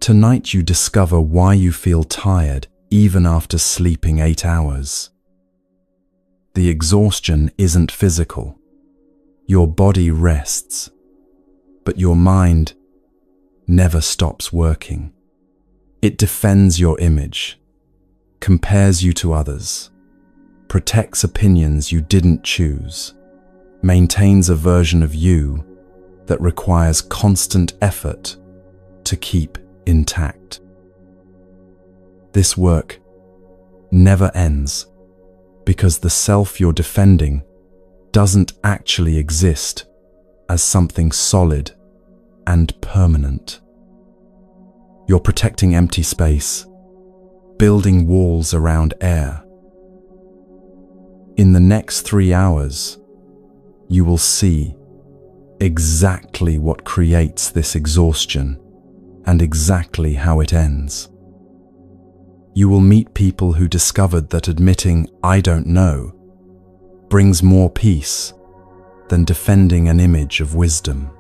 Tonight you discover why you feel tired even after sleeping 8 hours. The exhaustion isn't physical. Your body rests, but your mind never stops working. It defends your image, compares you to others, protects opinions you didn't choose, maintains a version of you that requires constant effort to keep intact. This work never ends because the self you're defending doesn't actually exist as something solid and permanent. You're protecting empty space, building walls around air. In the next 3 hours, you will see exactly what creates this exhaustion and exactly how it ends. You will meet people who discovered that admitting "I don't know" brings more peace than defending an image of wisdom.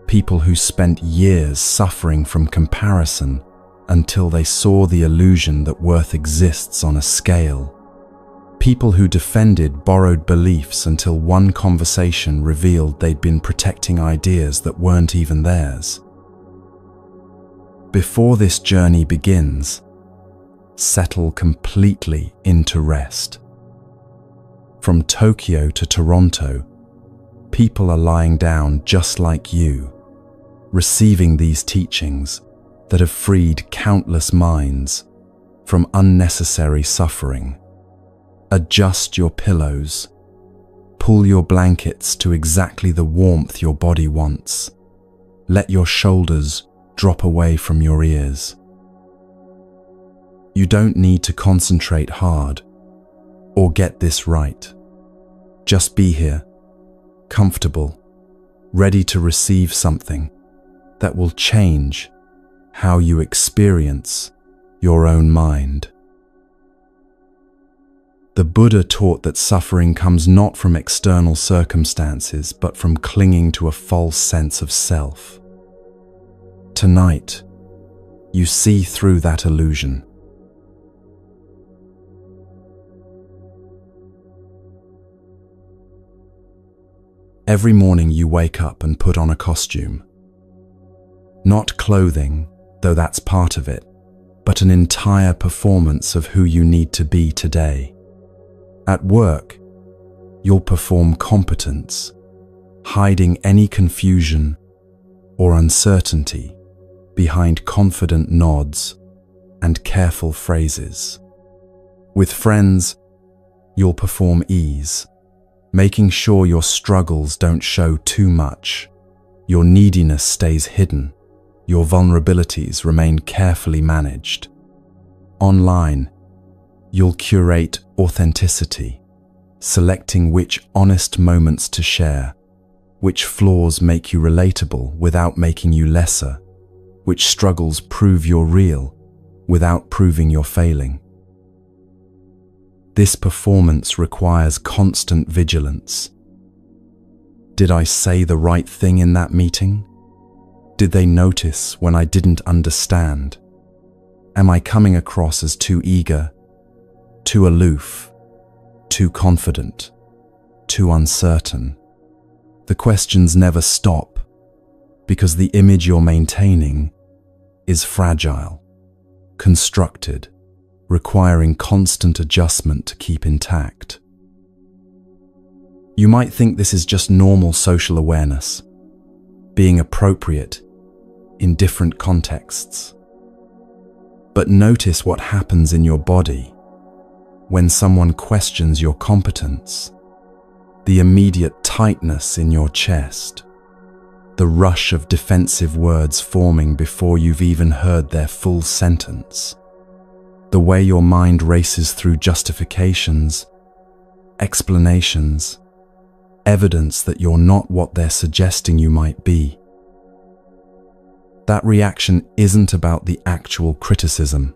People who spent years suffering from comparison until they saw the illusion that worth exists on a scale. People who defended borrowed beliefs until one conversation revealed they'd been protecting ideas that weren't even theirs. Before this journey begins, settle completely into rest. From Tokyo to Toronto, people are lying down just like you, receiving these teachings that have freed countless minds from unnecessary suffering. Adjust your pillows. Pull your blankets to exactly the warmth your body wants. Let your shoulders drop away from your ears. You don't need to concentrate hard or get this right. Just be here, comfortable, ready to receive something that will change how you experience your own mind. The Buddha taught that suffering comes not from external circumstances, but from clinging to a false sense of self. Tonight, you see through that illusion. Every morning you wake up and put on a costume. Not clothing, though that's part of it, but an entire performance of who you need to be today. At work, you'll perform competence, hiding any confusion or uncertainty behind confident nods and careful phrases. With friends, you'll perform ease, making sure your struggles don't show too much, your neediness stays hidden, your vulnerabilities remain carefully managed. Online, you'll curate authenticity, selecting which honest moments to share, which flaws make you relatable without making you lesser, which struggles prove you're real without proving you're failing. This performance requires constant vigilance. Did I say the right thing in that meeting? Did they notice when I didn't understand? Am I coming across as too eager, too aloof, too confident, too uncertain? The questions never stop because the image you're maintaining is fragile, constructed, requiring constant adjustment to keep intact. You might think this is just normal social awareness, being appropriate in different contexts. But notice what happens in your body when someone questions your competence. The immediate tightness in your chest, the rush of defensive words forming before you've even heard their full sentence, the way your mind races through justifications, explanations, evidence that you're not what they're suggesting you might be. That reaction isn't about the actual criticism.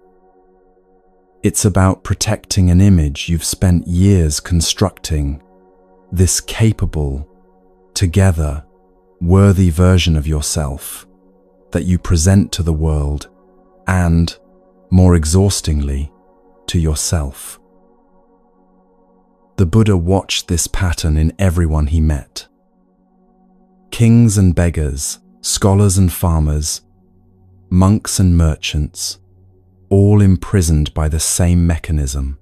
It's about protecting an image you've spent years constructing, this capable, together, worthy version of yourself that you present to the world and, more exhaustingly, to yourself. The Buddha watched this pattern in everyone he met. Kings and beggars, scholars and farmers, monks and merchants, all imprisoned by the same mechanism,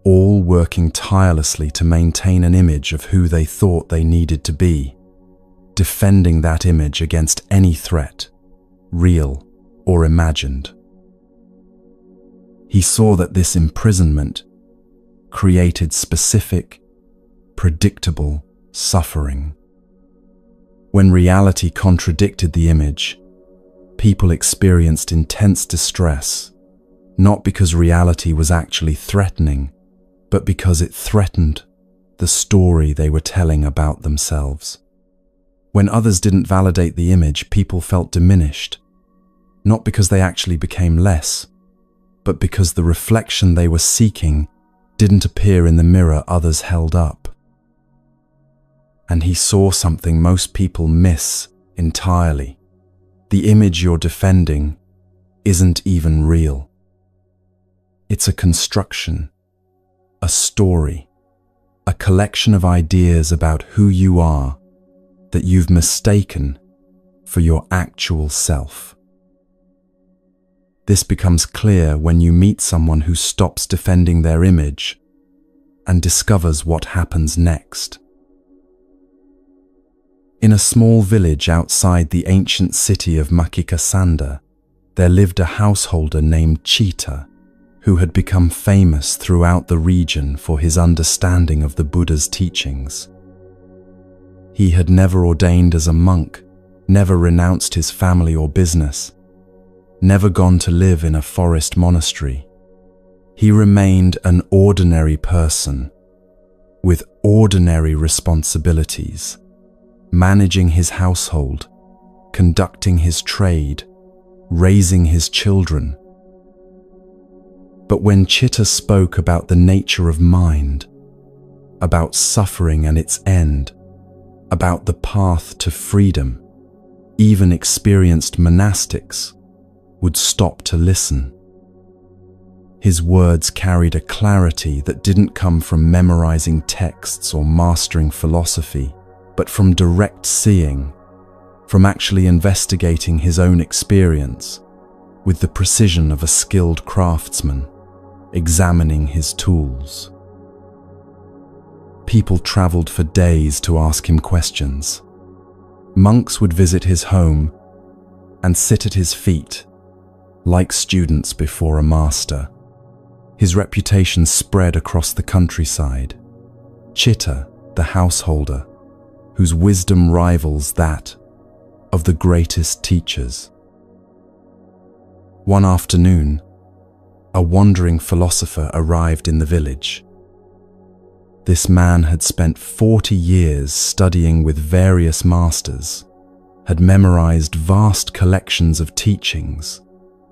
all working tirelessly to maintain an image of who they thought they needed to be, defending that image against any threat, real or imagined. He saw that this imprisonment created specific, predictable suffering. When reality contradicted the image, people experienced intense distress, not because reality was actually threatening, but because it threatened the story they were telling about themselves. When others didn't validate the image, people felt diminished, not because they actually became less, but because the reflection they were seeking didn't appear in the mirror others held up. And he saw something most people miss entirely. The image you're defending isn't even real. It's a construction, a story, a collection of ideas about who you are that you've mistaken for your actual self. This becomes clear when you meet someone who stops defending their image and discovers what happens next. In a small village outside the ancient city of Makikasanda, there lived a householder named Chita, who had become famous throughout the region for his understanding of the Buddha's teachings. He had never ordained as a monk, never renounced his family or business, never gone to live in a forest monastery. He remained an ordinary person with ordinary responsibilities, managing his household, conducting his trade, raising his children. But when Chitta spoke about the nature of mind, about suffering and its end, about the path to freedom, even experienced monastics would stop to listen. His words carried a clarity that didn't come from memorizing texts or mastering philosophy, but from direct seeing, from actually investigating his own experience with the precision of a skilled craftsman, examining his tools. People traveled for days to ask him questions. Monks would visit his home and sit at his feet, like students before a master. His reputation spread across the countryside. Chitta, the householder, whose wisdom rivals that of the greatest teachers. One afternoon, a wandering philosopher arrived in the village. This man had spent 40 years studying with various masters, had memorized vast collections of teachings,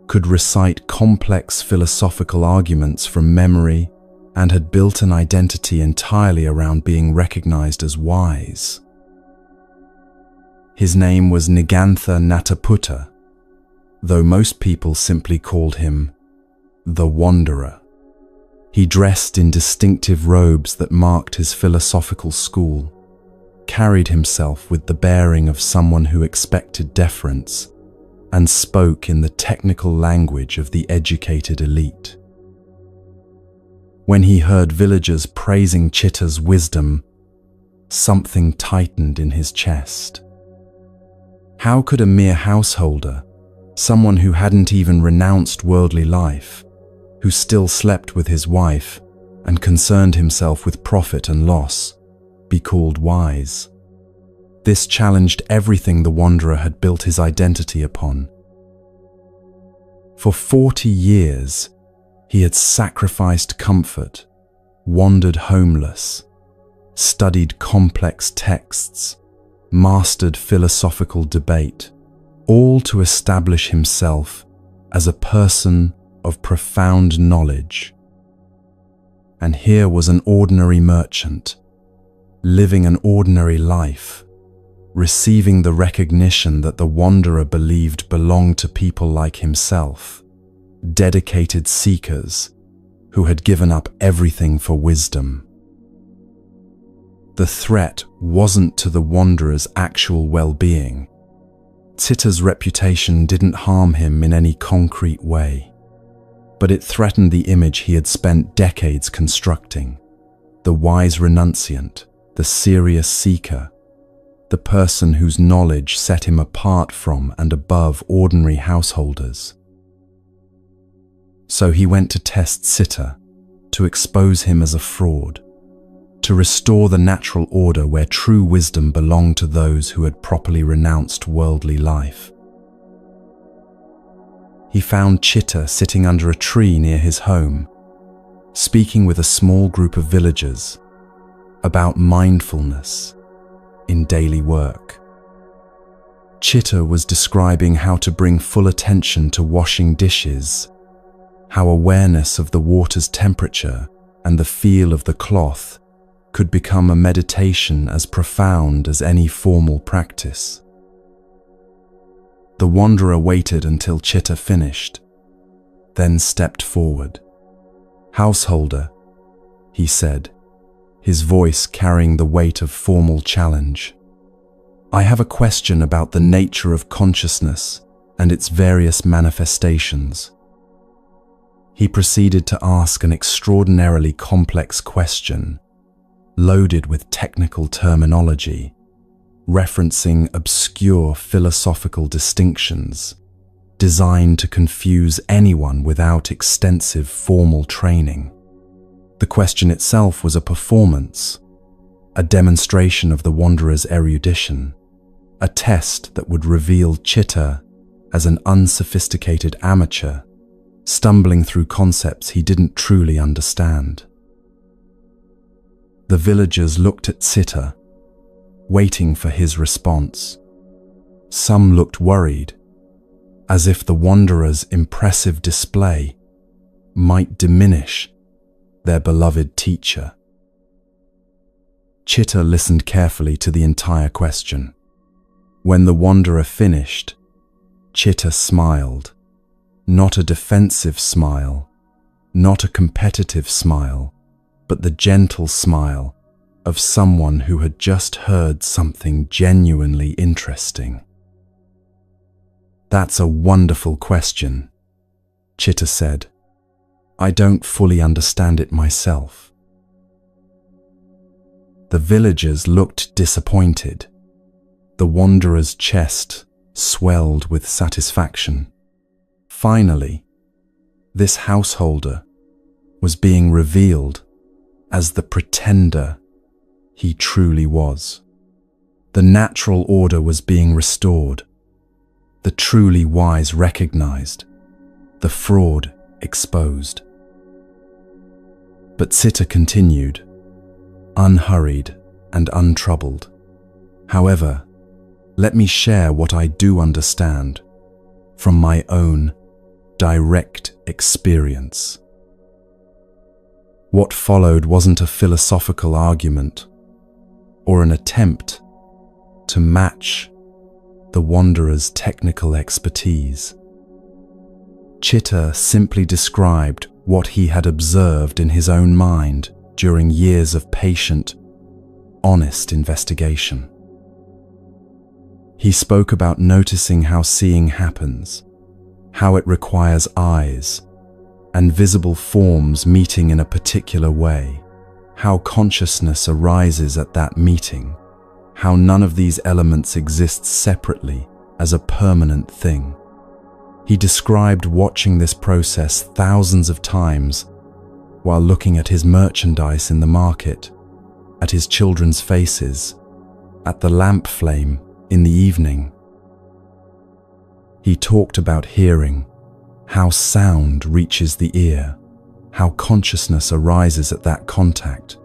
could recite complex philosophical arguments from memory, and had built an identity entirely around being recognized as wise. His name was Nigantha Nataputta, though most people simply called him the Wanderer. He dressed in distinctive robes that marked his philosophical school, carried himself with the bearing of someone who expected deference, and spoke in the technical language of the educated elite. When he heard villagers praising Chitta's wisdom, something tightened in his chest. How could a mere householder, someone who hadn't even renounced worldly life, who still slept with his wife and concerned himself with profit and loss, be called wise? This challenged everything the wanderer had built his identity upon. For 40 years, he had sacrificed comfort, wandered homeless, studied complex texts, mastered philosophical debate, all to establish himself as a person of profound knowledge. And here was an ordinary merchant, living an ordinary life, receiving the recognition that the wanderer believed belonged to people like himself. dedicated seekers who had given up everything for wisdom. The threat wasn't to the wanderer's actual well-being. Chitta's reputation didn't harm him in any concrete way, but it threatened the image he had spent decades constructing: the wise renunciant, the serious seeker, the person whose knowledge set him apart from and above ordinary householders. So he went to test Chitta, to expose him as a fraud, to restore the natural order where true wisdom belonged to those who had properly renounced worldly life. He found Chitta sitting under a tree near his home, speaking with a small group of villagers about mindfulness in daily work. Chitta was describing how to bring full attention to washing dishes, how awareness of the water's temperature and the feel of the cloth could become a meditation as profound as any formal practice. The wanderer waited until Chitta finished, then stepped forward. "Householder," he said, his voice carrying the weight of formal challenge, "I have a question about the nature of consciousness and its various manifestations." He proceeded to ask an extraordinarily complex question, loaded with technical terminology, referencing obscure philosophical distinctions, designed to confuse anyone without extensive formal training. The question itself was a performance, a demonstration of the wanderer's erudition, a test that would reveal Chitta as an unsophisticated amateur, stumbling through concepts he didn't truly understand. The villagers looked at Chitta, waiting for his response. Some looked worried, as if the wanderer's impressive display might diminish their beloved teacher. Chitta listened carefully to the entire question. When the wanderer finished, Chitta smiled. Not a defensive smile, not a competitive smile, but the gentle smile of someone who had just heard something genuinely interesting. "That's a wonderful question," Chitta said. "I don't fully understand it myself." The villagers looked disappointed. The wanderer's chest swelled with satisfaction. Finally, this householder was being revealed as the pretender he truly was. The natural order was being restored, the truly wise recognized, the fraud exposed. But Chitta continued, unhurried and untroubled. "However, let me share what I do understand from my own direct experience." What followed wasn't a philosophical argument or an attempt to match the wanderer's technical expertise. Chitta simply described what he had observed in his own mind during years of patient, honest investigation. He spoke about noticing how seeing happens, how it requires eyes and visible forms meeting in a particular way, how consciousness arises at that meeting, how none of these elements exists separately as a permanent thing. He described watching this process thousands of times while looking at his merchandise in the market, at his children's faces, at the lamp flame in the evening. He talked about hearing, how sound reaches the ear, how consciousness arises at that contact,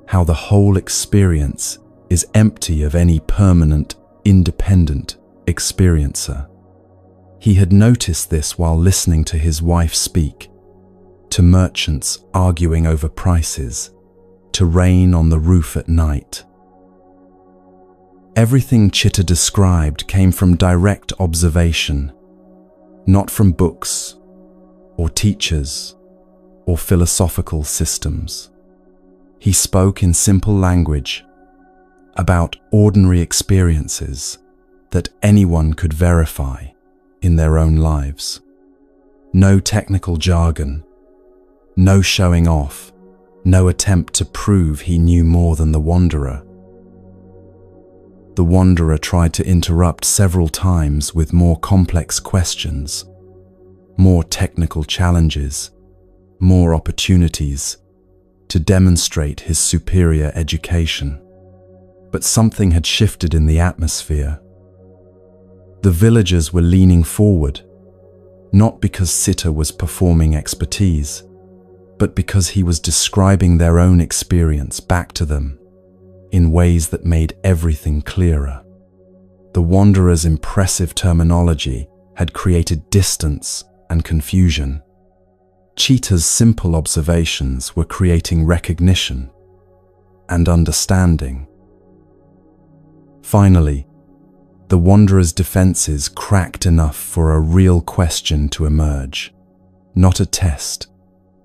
how the whole experience is empty of any permanent, independent experiencer. He had noticed this while listening to his wife speak, to merchants arguing over prices, to rain on the roof at night. Everything Chitta described came from direct observation, not from books or teachers or philosophical systems. He spoke in simple language about ordinary experiences that anyone could verify in their own lives. No technical jargon, no showing off, no attempt to prove he knew more than the wanderer. The wanderer tried to interrupt several times with more complex questions, more technical challenges, more opportunities to demonstrate his superior education. But something had shifted in the atmosphere. The villagers were leaning forward, not because Sitta was performing expertise, but because he was describing their own experience back to them in ways that made everything clearer. The wanderer's impressive terminology had created distance and confusion. Chitta's simple observations were creating recognition and understanding. Finally, the wanderer's defenses cracked enough for a real question to emerge. Not a test,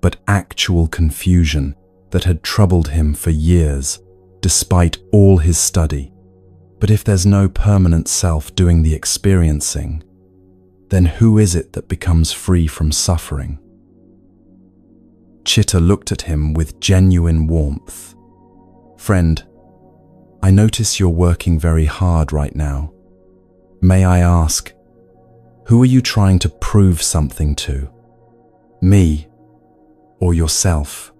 but actual confusion that had troubled him for years, despite all his study. But if there's no permanent self doing the experiencing, then who is it that becomes free from suffering? Chitta looked at him with genuine warmth. "Friend, I notice you're working very hard right now. May I ask, who are you trying to prove something to? Me or yourself?"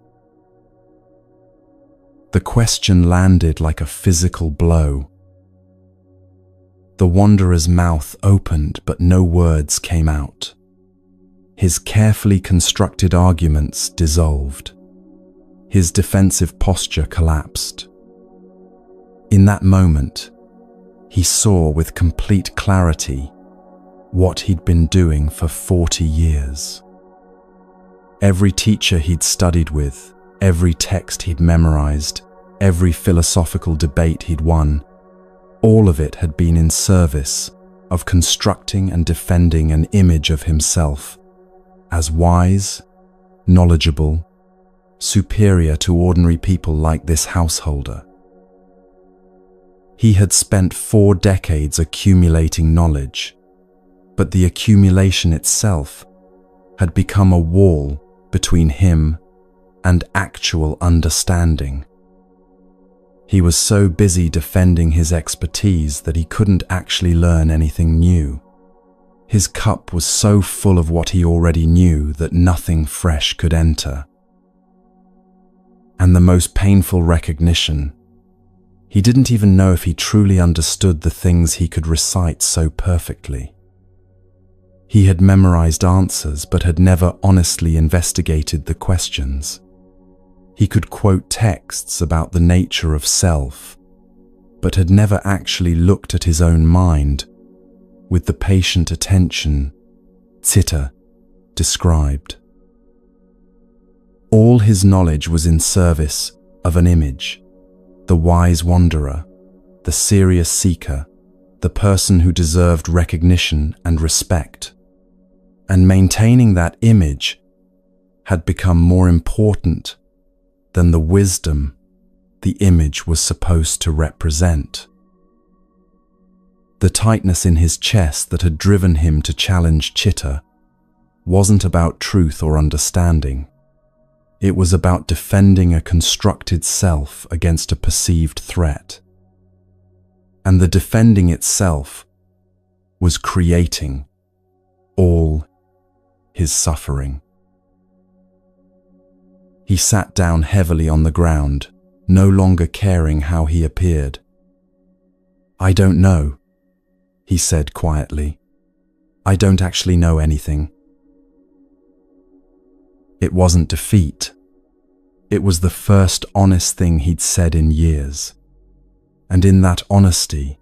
The question landed like a physical blow. The wanderer's mouth opened, but no words came out. His carefully constructed arguments dissolved. His defensive posture collapsed. In that moment, he saw with complete clarity what he'd been doing for 40 years. Every teacher he'd studied with, every text he'd memorized, every philosophical debate he'd won, all of it had been in service of constructing and defending an image of himself as wise, knowledgeable, superior to ordinary people like this householder. He had spent 4 decades accumulating knowledge, but the accumulation itself had become a wall between him and actual understanding. He was so busy defending his expertise that he couldn't actually learn anything new. His cup was so full of what he already knew that nothing fresh could enter. And the most painful recognition, he didn't even know if he truly understood the things he could recite so perfectly. He had memorized answers but had never honestly investigated the questions. He could quote texts about the nature of self, but had never actually looked at his own mind with the patient attention Sitta described. All his knowledge was in service of an image, the wise wanderer, the serious seeker, the person who deserved recognition and respect. And maintaining that image had become more important than the wisdom the image was supposed to represent. The tightness in his chest that had driven him to challenge Chitta wasn't about truth or understanding. It was about defending a constructed self against a perceived threat. And the defending itself was creating all his suffering. He sat down heavily on the ground, no longer caring how he appeared. "I don't know," he said quietly. "I don't actually know anything." It wasn't defeat. It was the first honest thing he'd said in years. And in that honesty,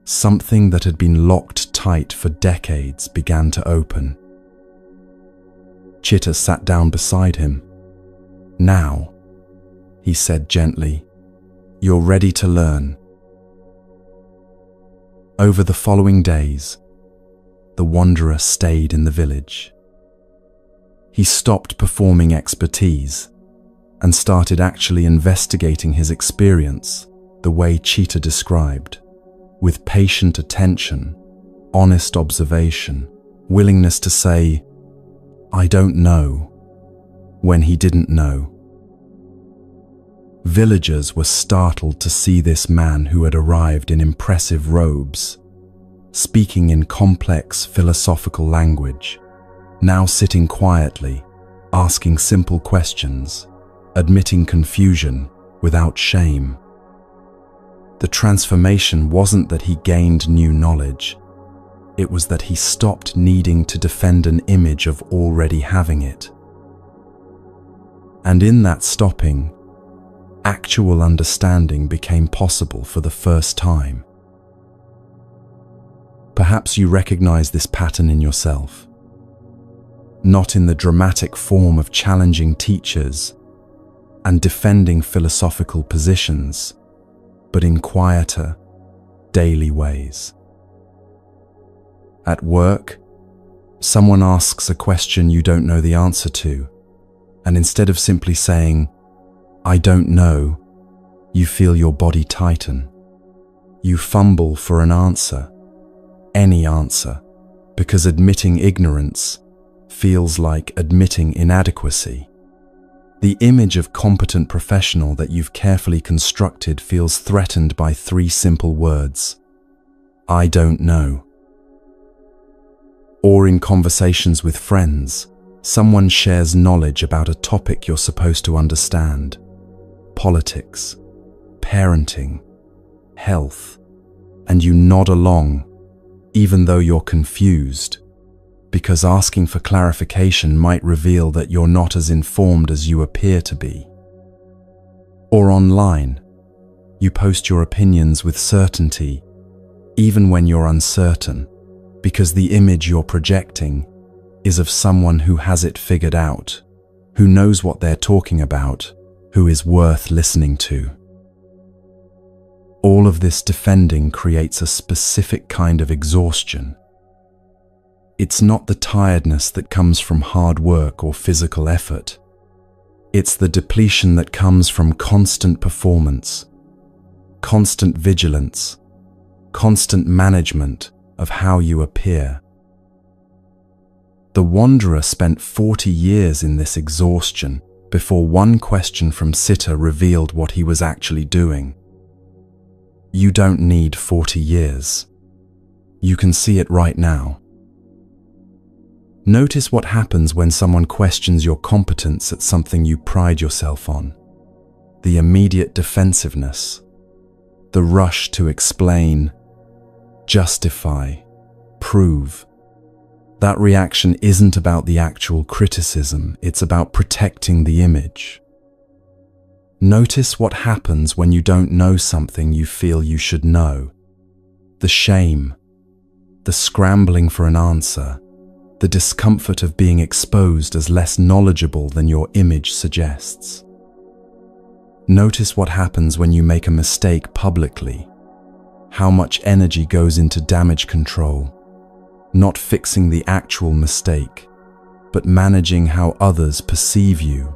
something that had been locked tight for decades began to open. Chitta sat down beside him. "Now," he said gently, "you're ready to learn." Over the following days, the wanderer stayed in the village. He stopped performing expertise and started actually investigating his experience the way Cheetah described, with patient attention, honest observation, willingness to say, "I don't know," when he didn't know. Villagers were startled to see this man who had arrived in impressive robes, speaking in complex philosophical language, now sitting quietly, asking simple questions, admitting confusion without shame. The transformation wasn't that he gained new knowledge, it was that he stopped needing to defend an image of already having it. And in that stopping, actual understanding became possible for the first time. Perhaps you recognize this pattern in yourself, not in the dramatic form of challenging teachers and defending philosophical positions, but in quieter, daily ways. At work, someone asks a question you don't know the answer to, and instead of simply saying, "I don't know," you feel your body tighten. You fumble for an answer, any answer, because admitting ignorance feels like admitting inadequacy. The image of competent professional that you've carefully constructed feels threatened by 3 simple words: "I don't know." Or in conversations with friends, someone shares knowledge about a topic you're supposed to understand: politics, parenting, health, and you nod along, even though you're confused, because asking for clarification might reveal that you're not as informed as you appear to be. Or online, you post your opinions with certainty, even when you're uncertain, because the image you're projecting is of someone who has it figured out, who knows what they're talking about, who is worth listening to. All of this defending creates a specific kind of exhaustion. It's not the tiredness that comes from hard work or physical effort. It's the depletion that comes from constant performance, constant vigilance, constant management of how you appear. The wanderer spent 40 years in this exhaustion before one question from Sitta revealed what he was actually doing. You don't need 40 years. You can see it right now. Notice what happens when someone questions your competence at something you pride yourself on. The immediate defensiveness, the rush to explain, justify, prove. That reaction isn't about the actual criticism, it's about protecting the image. Notice what happens when you don't know something you feel you should know. The shame, the scrambling for an answer, the discomfort of being exposed as less knowledgeable than your image suggests. Notice what happens when you make a mistake publicly. How much energy goes into damage control, not fixing the actual mistake, but managing how others perceive you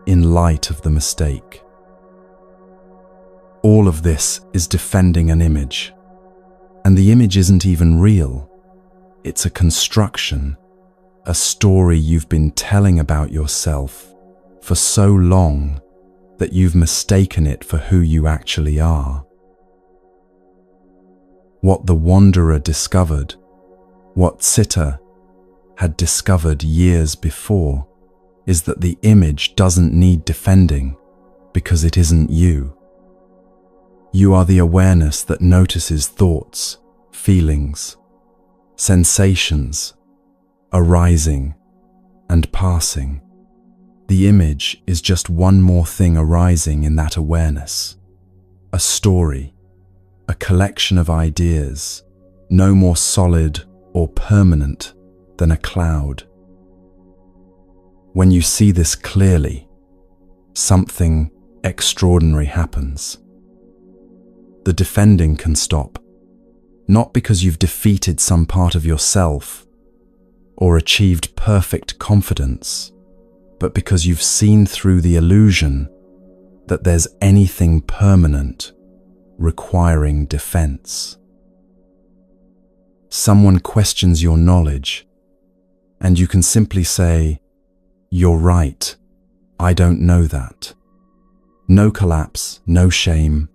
in light of the mistake. All of this is defending an image, and the image isn't even real. It's a construction, a story you've been telling about yourself for so long that you've mistaken it for who you actually are. What the wanderer discovered, what Sitta had discovered years before, is that the image doesn't need defending because it isn't you. You are the awareness that notices thoughts, feelings, sensations, arising and passing. The image is just one more thing arising in that awareness. A story, a collection of ideas, no more solid or permanent than a cloud. When you see this clearly, something extraordinary happens. The defending can stop, not because you've defeated some part of yourself or achieved perfect confidence, but because you've seen through the illusion that there's anything permanent requiring defense. Someone questions your knowledge, and you can simply say, "You're right, I don't know that." No collapse, no shame,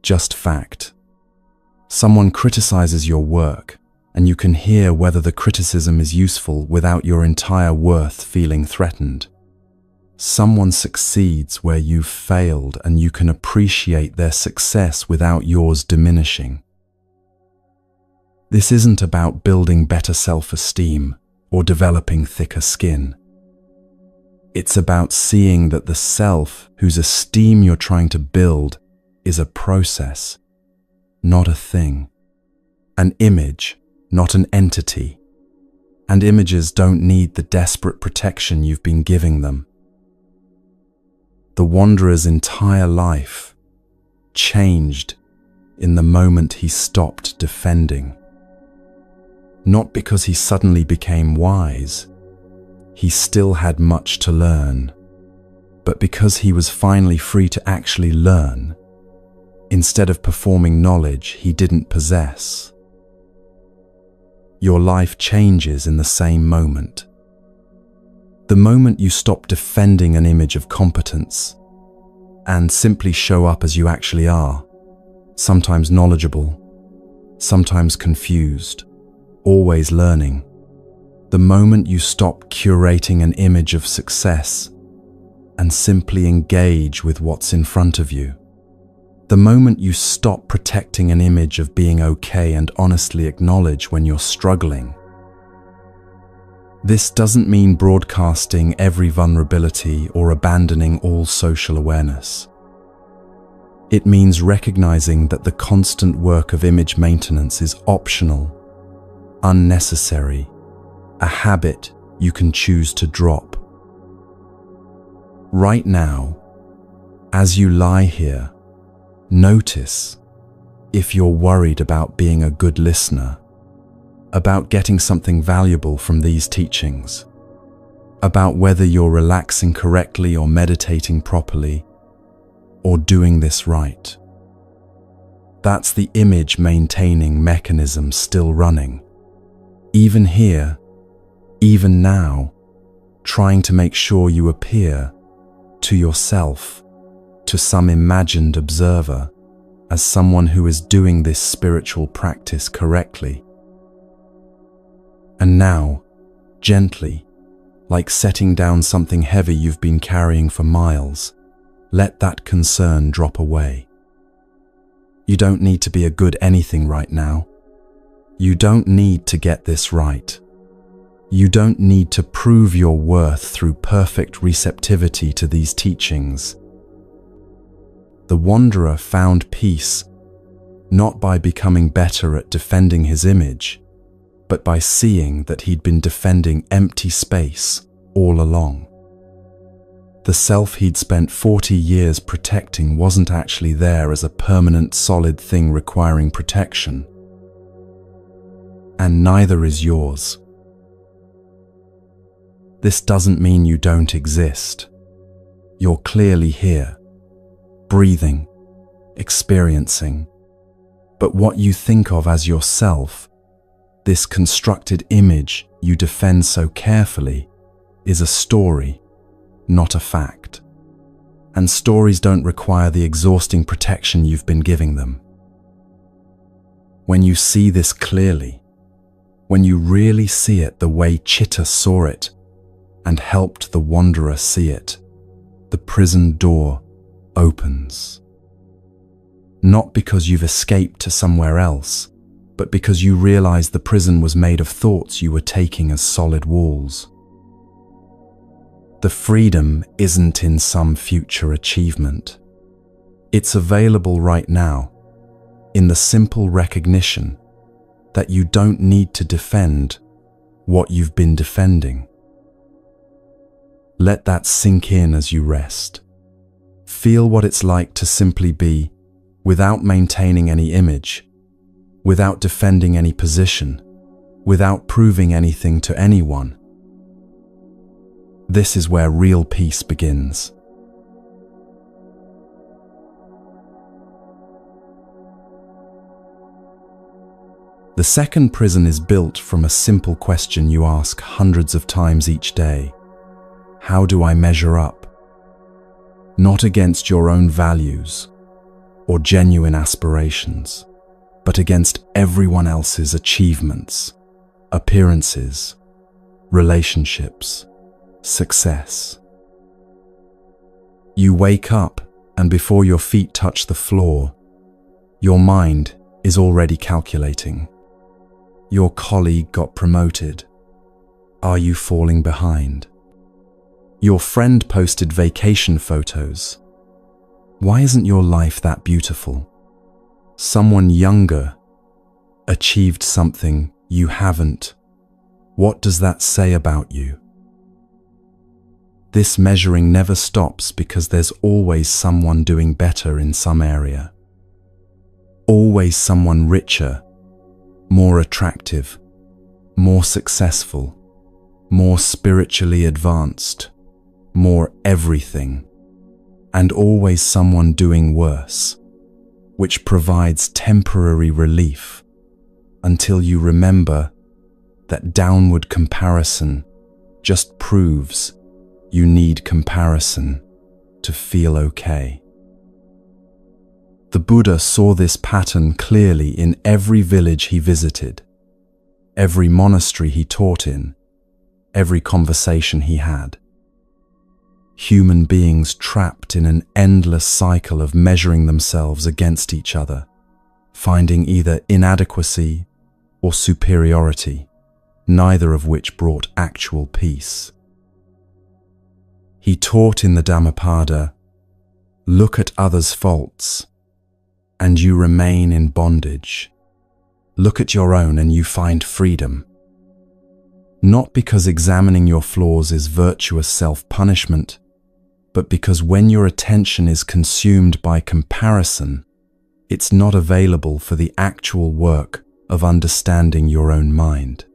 just fact. Someone criticizes your work, and you can hear whether the criticism is useful without your entire worth feeling threatened. Someone succeeds where you've failed, and you can appreciate their success without yours diminishing. This isn't about building better self-esteem or developing thicker skin. It's about seeing that the self whose esteem you're trying to build is a process, not a thing. An image, not an entity. And images don't need the desperate protection you've been giving them. The wanderer's entire life changed in the moment he stopped defending. Not because he suddenly became wise, he still had much to learn, but because he was finally free to actually learn, instead of performing knowledge he didn't possess. Your life changes in the same moment. The moment you stop defending an image of competence and simply show up as you actually are, sometimes knowledgeable, sometimes confused, always learning. The moment you stop curating an image of success and simply engage with what's in front of you. The moment you stop protecting an image of being okay and honestly acknowledge when you're struggling. This doesn't mean broadcasting every vulnerability or abandoning all social awareness. It means recognizing that the constant work of image maintenance is optional, unnecessary, a habit you can choose to drop. Right now, as you lie here, notice if you're worried about being a good listener, about getting something valuable from these teachings, about whether you're relaxing correctly or meditating properly, or doing this right. That's the image-maintaining mechanism still running. Even here, even now, trying to make sure you appear to yourself, to some imagined observer, as someone who is doing this spiritual practice correctly. And now, gently, like setting down something heavy you've been carrying for miles, let that concern drop away. You don't need to be a good anything right now. You don't need to get this right. You don't need to prove your worth through perfect receptivity to these teachings. The wanderer found peace not by becoming better at defending his image, but by seeing that he'd been defending empty space all along. The self he'd spent 40 years protecting wasn't actually there as a permanent solid thing requiring protection. And neither is yours. This doesn't mean you don't exist. You're clearly here, breathing, experiencing. But what you think of as yourself, this constructed image you defend so carefully, is a story, not a fact. And stories don't require the exhausting protection you've been giving them. When you see this clearly, when you really see it the way Chitta saw it and helped the wanderer see it, the prison door opens. Not because you've escaped to somewhere else, but because you realize the prison was made of thoughts you were taking as solid walls. The freedom isn't in some future achievement. It's available right now, in the simple recognition that you don't need to defend what you've been defending. Let that sink in as you rest. Feel what it's like to simply be, without maintaining any image, without defending any position, without proving anything to anyone. This is where real peace begins. The second prison is built from a simple question you ask hundreds of times each day. How do I measure up? Not against your own values or genuine aspirations, but against everyone else's achievements, appearances, relationships, success. You wake up, and before your feet touch the floor, your mind is already calculating. Your colleague got promoted. Are you falling behind? Your friend posted vacation photos. Why isn't your life that beautiful? Someone younger achieved something you haven't. What does that say about you? This measuring never stops because there's always someone doing better in some area. Always someone richer, more attractive, more successful, more spiritually advanced, more everything, and always someone doing worse, which provides temporary relief until you remember that downward comparison just proves you need comparison to feel okay. The Buddha saw this pattern clearly in every village he visited, every monastery he taught in, every conversation he had. Human beings trapped in an endless cycle of measuring themselves against each other, finding either inadequacy or superiority, neither of which brought actual peace. He taught in the Dhammapada, look at others' faults, and you remain in bondage. Look at your own and you find freedom. Not because examining your flaws is virtuous self-punishment, but because when your attention is consumed by comparison, it's not available for the actual work of understanding your own mind.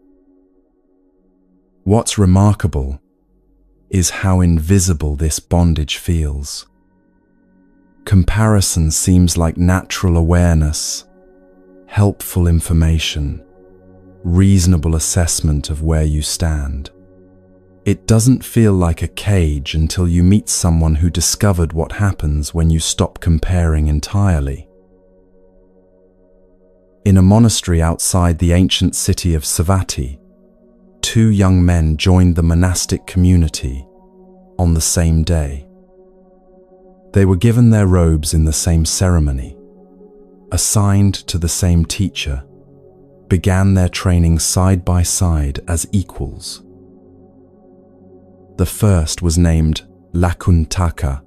What's remarkable is how invisible this bondage feels. Comparison seems like natural awareness, helpful information, reasonable assessment of where you stand. It doesn't feel like a cage until you meet someone who discovered what happens when you stop comparing entirely. In a monastery outside the ancient city of Savatthi, 2 young men joined the monastic community on the same day. They were given their robes in the same ceremony, assigned to the same teacher, began their training side by side as equals. The first was named Lakuntaka.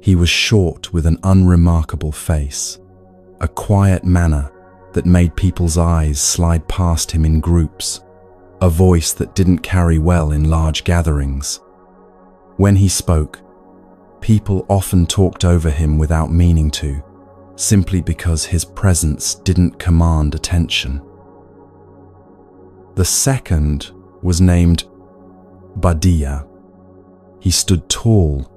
He was short with an unremarkable face, a quiet manner that made people's eyes slide past him in groups, a voice that didn't carry well in large gatherings. When he spoke, people often talked over him without meaning to, simply because his presence didn't command attention. The second was named Badiya. He stood tall,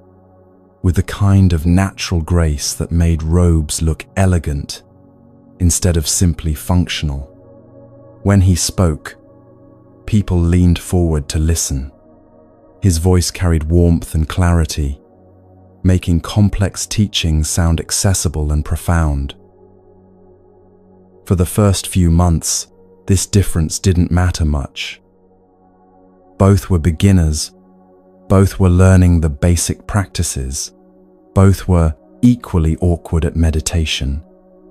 with a kind of natural grace that made robes look elegant instead of simply functional. When he spoke, people leaned forward to listen. His voice carried warmth and clarity, making complex teachings sound accessible and profound. For the first few months, this difference didn't matter much. Both were beginners, both were learning the basic practices, both were equally awkward at meditation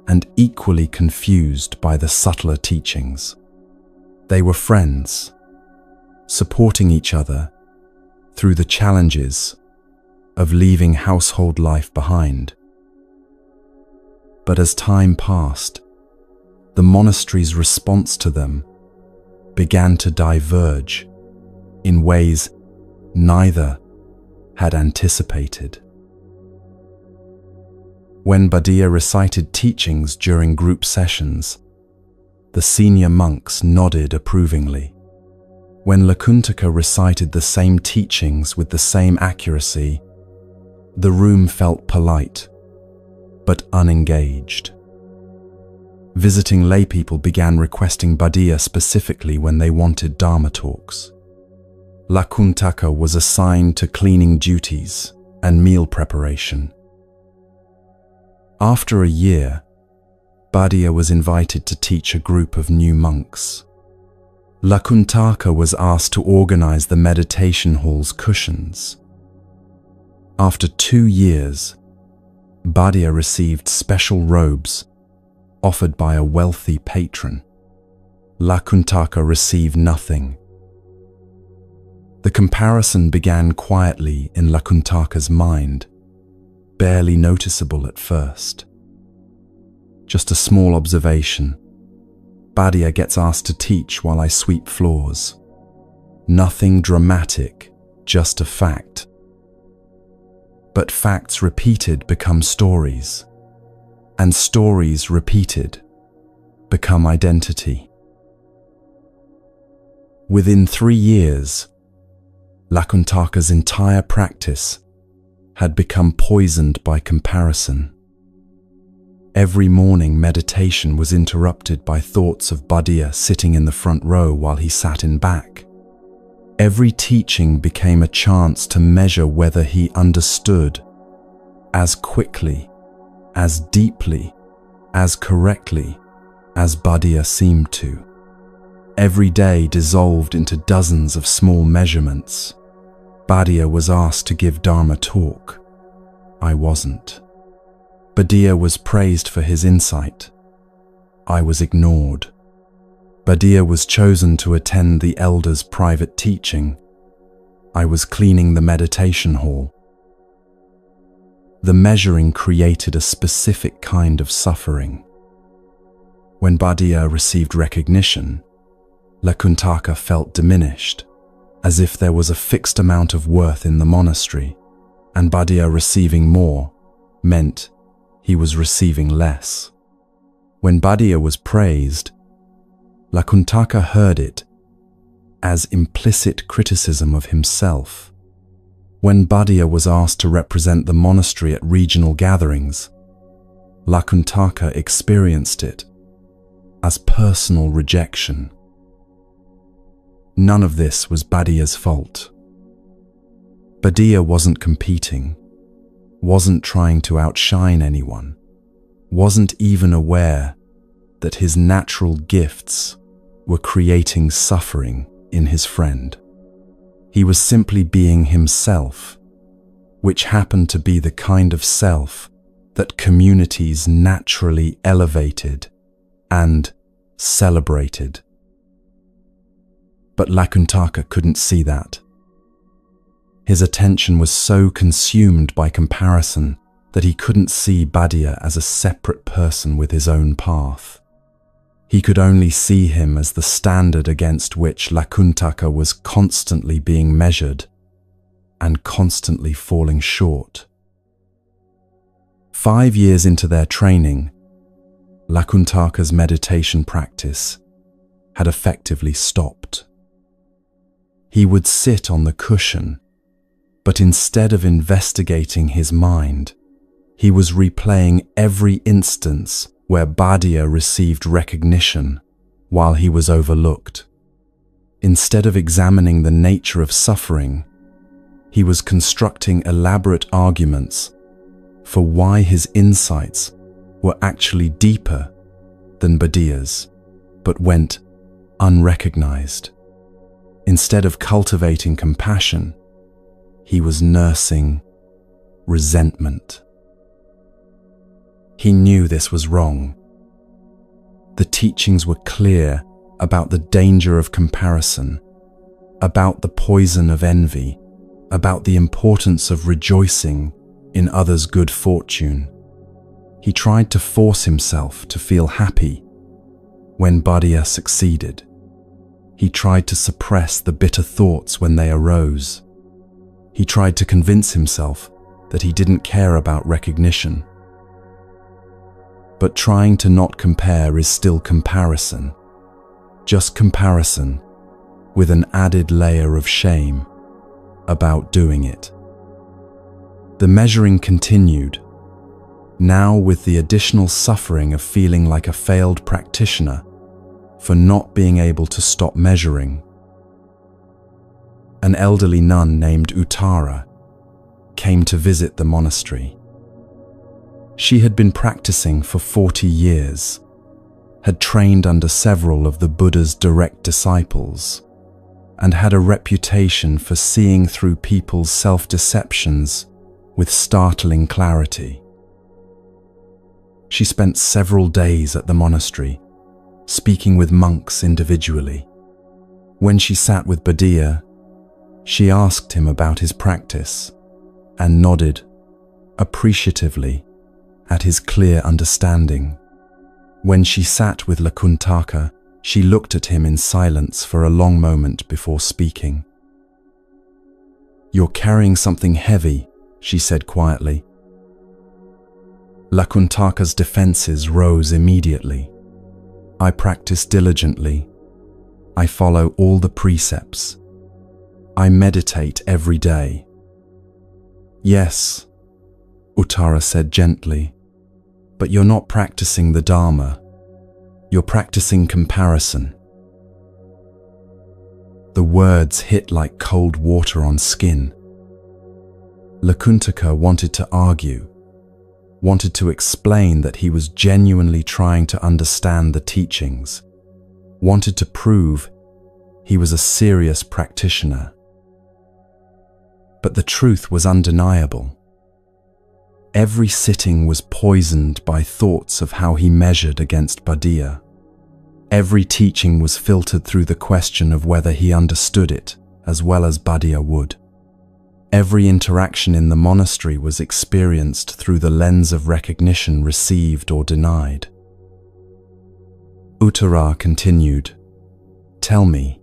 and equally confused by the subtler teachings. They were friends, supporting each other through the challenges of leaving household life behind. But as time passed, the monastery's response to them began to diverge in ways neither had anticipated. When Badiya recited teachings during group sessions, the senior monks nodded approvingly. When Lakuntaka recited the same teachings with the same accuracy, the room felt polite, but unengaged. Visiting laypeople began requesting Badiya specifically when they wanted Dharma talks. Lakuntaka was assigned to cleaning duties and meal preparation. After a year, Badiya was invited to teach a group of new monks. Lakuntaka was asked to organize the meditation hall's cushions. After 2 years, Badiya received special robes offered by a wealthy patron. Lakuntaka received nothing. The comparison began quietly in Lakuntaka's mind, barely noticeable at first. Just a small observation. Badiya gets asked to teach while I sweep floors. Nothing dramatic, just a fact. But facts repeated become stories, and stories repeated become identity. Within 3 years, Lakuntaka's entire practice had become poisoned by comparison. Every morning meditation was interrupted by thoughts of Badiya sitting in the front row while he sat in back. Every teaching became a chance to measure whether he understood as quickly, as deeply, as correctly as Badiya seemed to. Every day dissolved into dozens of small measurements. Badiya was asked to give Dharma talk. I wasn't. Badiya was praised for his insight. I was ignored. Badiya was chosen to attend the elders' private teaching. I was cleaning the meditation hall. The measuring created a specific kind of suffering. When Badiya received recognition, Lakuntaka felt diminished, as if there was a fixed amount of worth in the monastery, and Badiya receiving more meant he was receiving less. When Badiya was praised, Lakuntaka heard it as implicit criticism of himself. When Badiya was asked to represent the monastery at regional gatherings, Lakuntaka experienced it as personal rejection. None of this was Badiya's fault. Badiya wasn't competing, wasn't trying to outshine anyone, wasn't even aware that his natural gifts were creating suffering in his friend. He was simply being himself, which happened to be the kind of self that communities naturally elevated and celebrated. But Lakuntaka couldn't see that. His attention was so consumed by comparison that he couldn't see Badiya as a separate person with his own path. He could only see him as the standard against which Lakuntaka was constantly being measured and constantly falling short. 5 years into their training, Lakuntaka's meditation practice had effectively stopped. He would sit on the cushion, but instead of investigating his mind, he was replaying every instance where Badiya received recognition while he was overlooked. Instead of examining the nature of suffering, he was constructing elaborate arguments for why his insights were actually deeper than Badiya's, but went unrecognized. Instead of cultivating compassion, he was nursing resentment. He knew this was wrong. The teachings were clear about the danger of comparison, about the poison of envy, about the importance of rejoicing in others' good fortune. He tried to force himself to feel happy when Badiya succeeded. He tried to suppress the bitter thoughts when they arose. He tried to convince himself that he didn't care about recognition. But trying to not compare is still comparison. Just comparison, with an added layer of shame about doing it. The measuring continued, now with the additional suffering of feeling like a failed practitioner for not being able to stop measuring. An elderly nun named Uttara came to visit the monastery. She had been practicing for 40 years, had trained under several of the Buddha's direct disciples, and had a reputation for seeing through people's self-deceptions with startling clarity. She spent several days at the monastery, speaking with monks individually. When she sat with Badia, she asked him about his practice and nodded appreciatively at his clear understanding. When she sat with Lakuntaka, she looked at him in silence for a long moment before speaking. "You're carrying something heavy," she said quietly. Lakuntaka's defenses rose immediately. "I practice diligently. I follow all the precepts. I meditate every day." "Yes," Uttara said gently, "but you're not practicing the Dharma. You're practicing comparison." The words hit like cold water on skin. Lakuntaka wanted to argue, wanted to explain that he was genuinely trying to understand the teachings, wanted to prove he was a serious practitioner. But the truth was undeniable. Every sitting was poisoned by thoughts of how he measured against Badia. Every teaching was filtered through the question of whether he understood it as well as Badia would. Every interaction in the monastery was experienced through the lens of recognition received or denied. Uttara continued, "Tell me,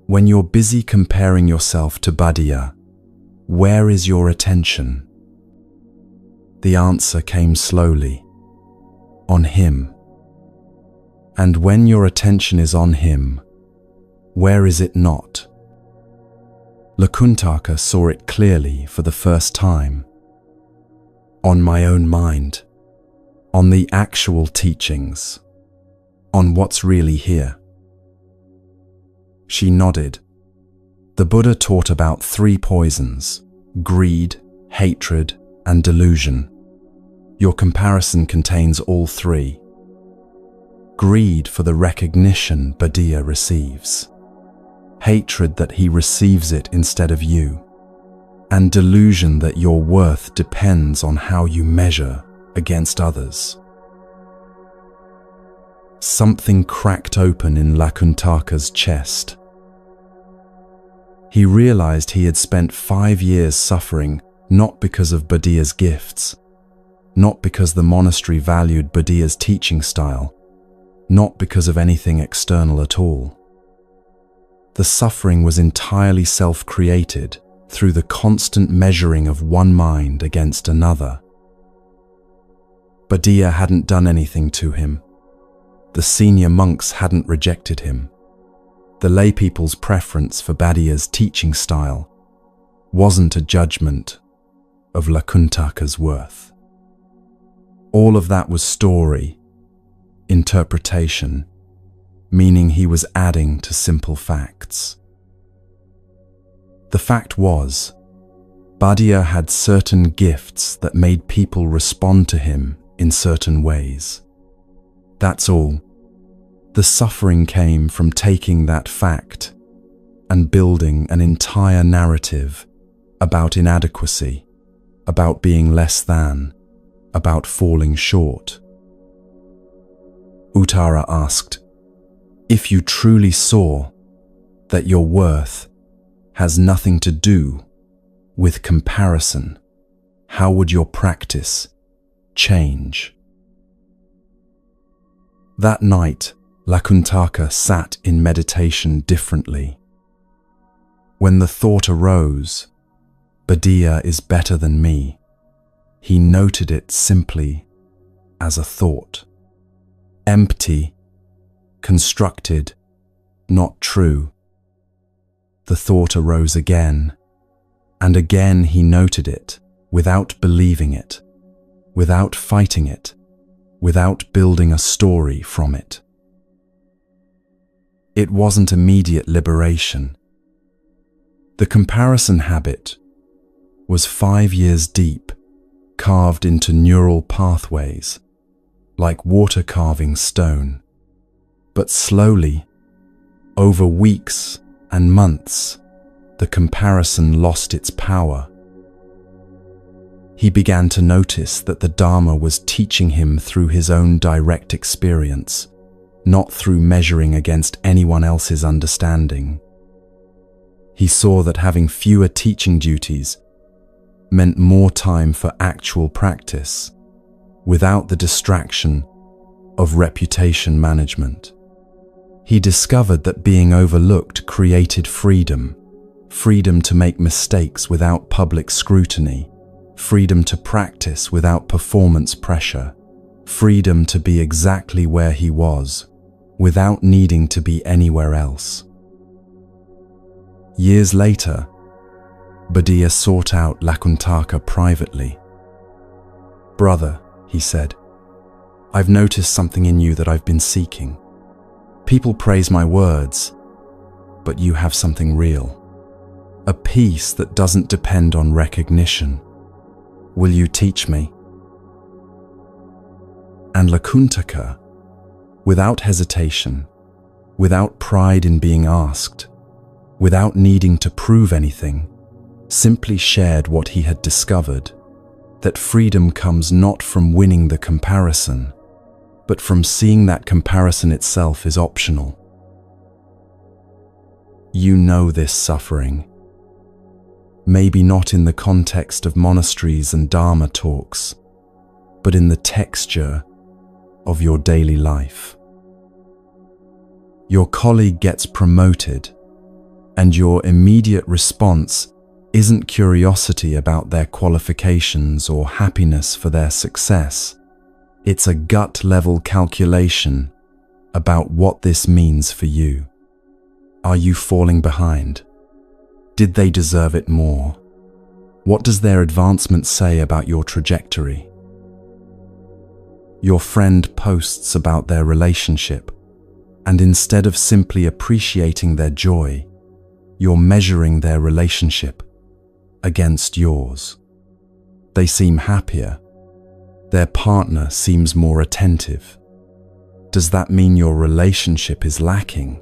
when you're busy comparing yourself to Badia, where is your attention?" The answer came slowly, "On him." "And when your attention is on him, where is it not?" Lakuntaka saw it clearly for the first time. "On my own mind, on the actual teachings, on what's really here." She nodded. The Buddha taught about 3 poisons: greed, hatred, and delusion. Your comparison contains all 3. Greed for the recognition Badia receives, hatred that he receives it instead of you, and delusion that your worth depends on how you measure against others. Something cracked open in Lakuntaka's chest. He realized he had spent 5 years suffering not because of Badia's gifts, not because the monastery valued Badia's teaching style, not because of anything external at all. The suffering was entirely self-created through the constant measuring of one mind against another. Badia hadn't done anything to him. The senior monks hadn't rejected him. The laypeople's preference for Badia's teaching style wasn't a judgment of Lakuntaka's worth. All of that was story, interpretation, meaning he was adding to simple facts. The fact was, Badia had certain gifts that made people respond to him in certain ways. That's all. The suffering came from taking that fact and building an entire narrative about inadequacy, about being less than, about falling short. Uttara asked, "If you truly saw that your worth has nothing to do with comparison, how would your practice change?" That night, Lakuntaka sat in meditation differently. When the thought arose, "Badia is better than me," he noted it simply as a thought. Empty, constructed, not true. The thought arose again, and again he noted it, without believing it, without fighting it, without building a story from it. It wasn't immediate liberation. The comparison habit was 5 years deep, carved into neural pathways, like water carving stone. But slowly, over weeks and months, the comparison lost its power. He began to notice that the Dharma was teaching him through his own direct experience, not through measuring against anyone else's understanding. He saw that having fewer teaching duties meant more time for actual practice, without the distraction of reputation management. He discovered that being overlooked created freedom, freedom to make mistakes without public scrutiny, freedom to practice without performance pressure, freedom to be exactly where he was, without needing to be anywhere else. Years later, Buddha sought out Lakuntaka privately. "Brother," he said, "I've noticed something in you that I've been seeking. People praise my words, but you have something real. A peace that doesn't depend on recognition. Will you teach me?" And Lakuntaka, without hesitation, without pride in being asked, without needing to prove anything, simply shared what he had discovered, that freedom comes not from winning the comparison, but from seeing that comparison itself is optional. You know this suffering. Maybe not in the context of monasteries and Dharma talks, but in the texture of your daily life. Your colleague gets promoted, and your immediate response isn't curiosity about their qualifications or happiness for their success. It's a gut-level calculation about what this means for you. Are you falling behind? Did they deserve it more? What does their advancement say about your trajectory? Your friend posts about their relationship, and instead of simply appreciating their joy, you're measuring their relationship against yours. They seem happier. Their partner seems more attentive. Does that mean your relationship is lacking?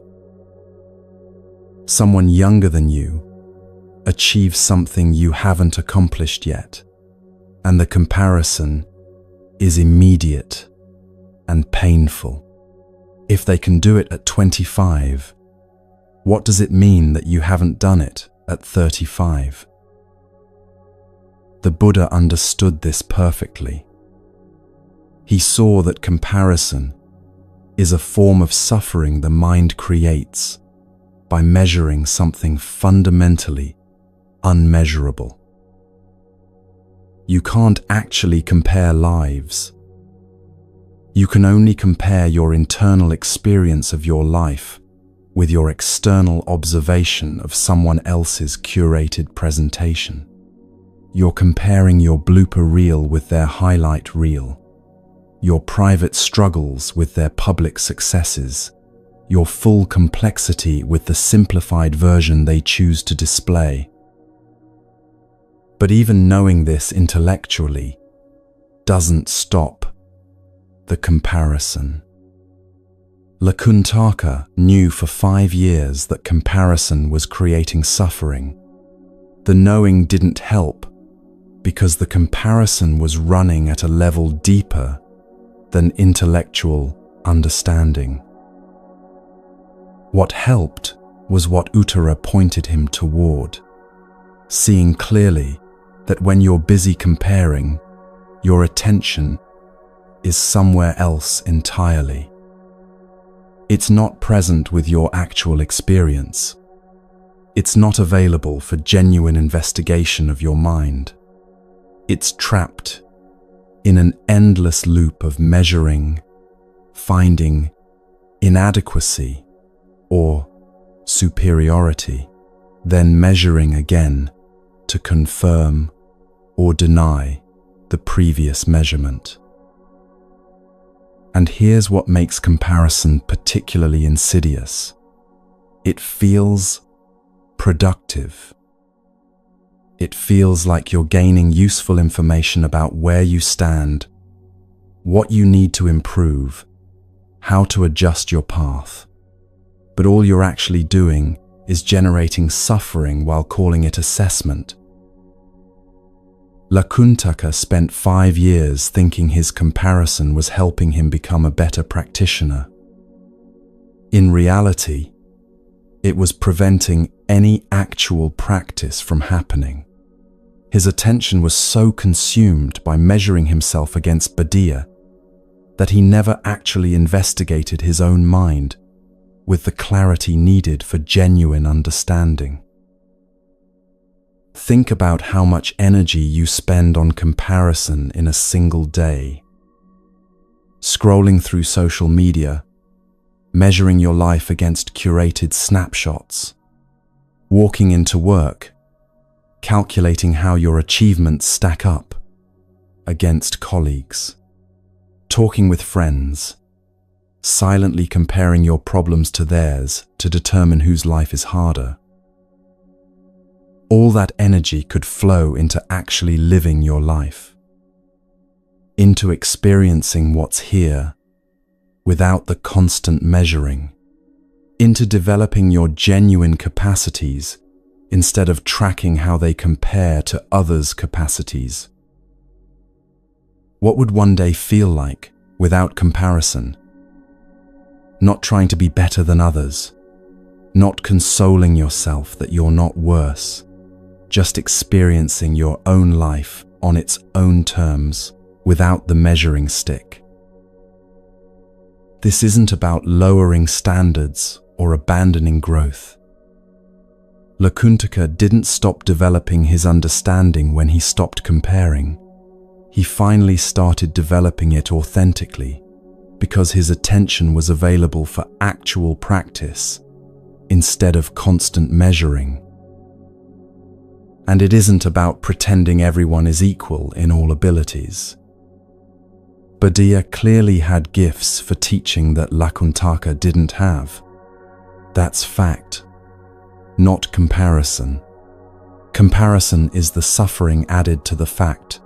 Someone younger than you achieves something you haven't accomplished yet, and the comparison is immediate and painful. If they can do it at 25, what does it mean that you haven't done it at 35? The Buddha understood this perfectly. He saw that comparison is a form of suffering the mind creates by measuring something fundamentally unmeasurable. You can't actually compare lives. You can only compare your internal experience of your life with your external observation of someone else's curated presentation. You're comparing your blooper reel with their highlight reel, your private struggles with their public successes, your full complexity with the simplified version they choose to display. But even knowing this intellectually doesn't stop the comparison. Lakuntaka knew for 5 years that comparison was creating suffering. The knowing didn't help because the comparison was running at a level deeper than intellectual understanding. What helped was what Uttara pointed him toward, seeing clearly that when you're busy comparing, your attention is somewhere else entirely. It's not present with your actual experience. It's not available for genuine investigation of your mind. It's trapped in an endless loop of measuring, finding inadequacy or superiority, then measuring again to confirm or deny the previous measurement. And here's what makes comparison particularly insidious. It feels productive. It feels like you're gaining useful information about where you stand, what you need to improve, how to adjust your path. But all you're actually doing is generating suffering while calling it assessment. Lakuntaka spent 5 years thinking his comparison was helping him become a better practitioner. In reality, it was preventing any actual practice from happening. His attention was so consumed by measuring himself against Buddha that he never actually investigated his own mind with the clarity needed for genuine understanding. Think about how much energy you spend on comparison in a single day. Scrolling through social media, measuring your life against curated snapshots, walking into work, calculating how your achievements stack up against colleagues, talking with friends, silently comparing your problems to theirs to determine whose life is harder. All that energy could flow into actually living your life, into experiencing what's here without the constant measuring, into developing your genuine capacities instead of tracking how they compare to others' capacities. What would one day feel like without comparison? Not trying to be better than others, not consoling yourself that you're not worse, just experiencing your own life on its own terms without the measuring stick. This isn't about lowering standards or abandoning growth. Lakuntaka didn't stop developing his understanding when he stopped comparing. He finally started developing it authentically because his attention was available for actual practice instead of constant measuring. And it isn't about pretending everyone is equal in all abilities. Buddha clearly had gifts for teaching that Lakuntaka didn't have. That's fact, not comparison. Comparison is the suffering added to the fact,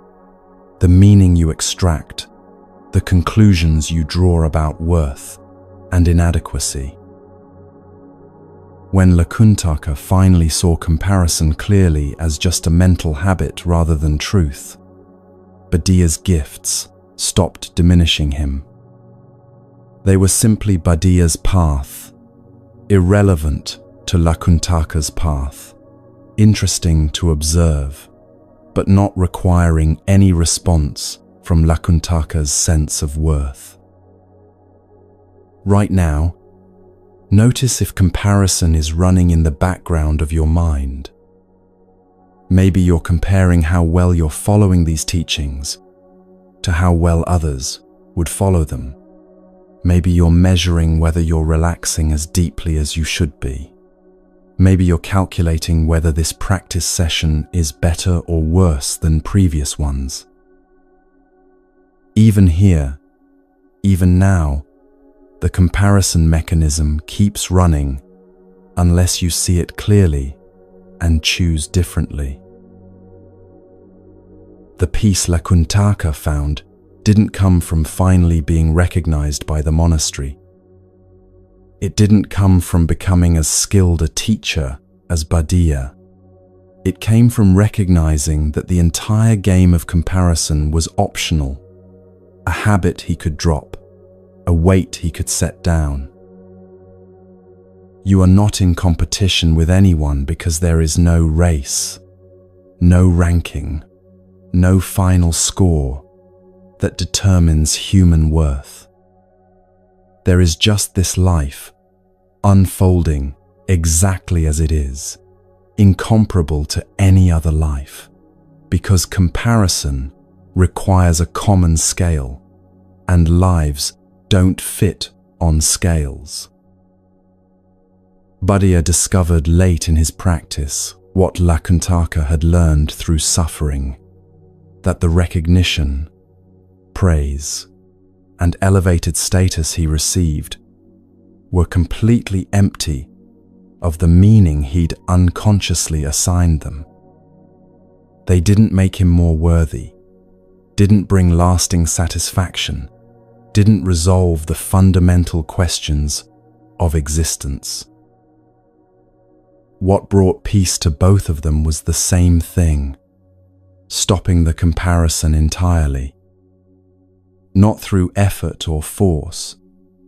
the meaning you extract, the conclusions you draw about worth and inadequacy. When Lakuntaka finally saw comparison clearly as just a mental habit rather than truth, Buddha's gifts stopped diminishing him. They were simply Buddha's path, irrelevant to Lakuntaka's path, interesting to observe, but not requiring any response from Lakuntaka's sense of worth. Right now, notice if comparison is running in the background of your mind. Maybe you're comparing how well you're following these teachings to how well others would follow them. Maybe you're measuring whether you're relaxing as deeply as you should be. Maybe you're calculating whether this practice session is better or worse than previous ones. Even here, even now, the comparison mechanism keeps running unless you see it clearly and choose differently. The peace Lakuntaka found didn't come from finally being recognized by the monastery. It didn't come from becoming as skilled a teacher as Buddha. It came from recognizing that the entire game of comparison was optional, a habit he could drop, a weight he could set down. You are not in competition with anyone because there is no race, no ranking, no final score that determines human worth. There is just this life, unfolding exactly as it is, incomparable to any other life, because comparison requires a common scale, and lives don't fit on scales. Buddha discovered late in his practice what Lakuntaka had learned through suffering, that the recognition, praise, and elevated status he received were completely empty of the meaning he'd unconsciously assigned them. They didn't make him more worthy, didn't bring lasting satisfaction, didn't resolve the fundamental questions of existence. What brought peace to both of them was the same thing: stopping the comparison entirely. Not through effort or force,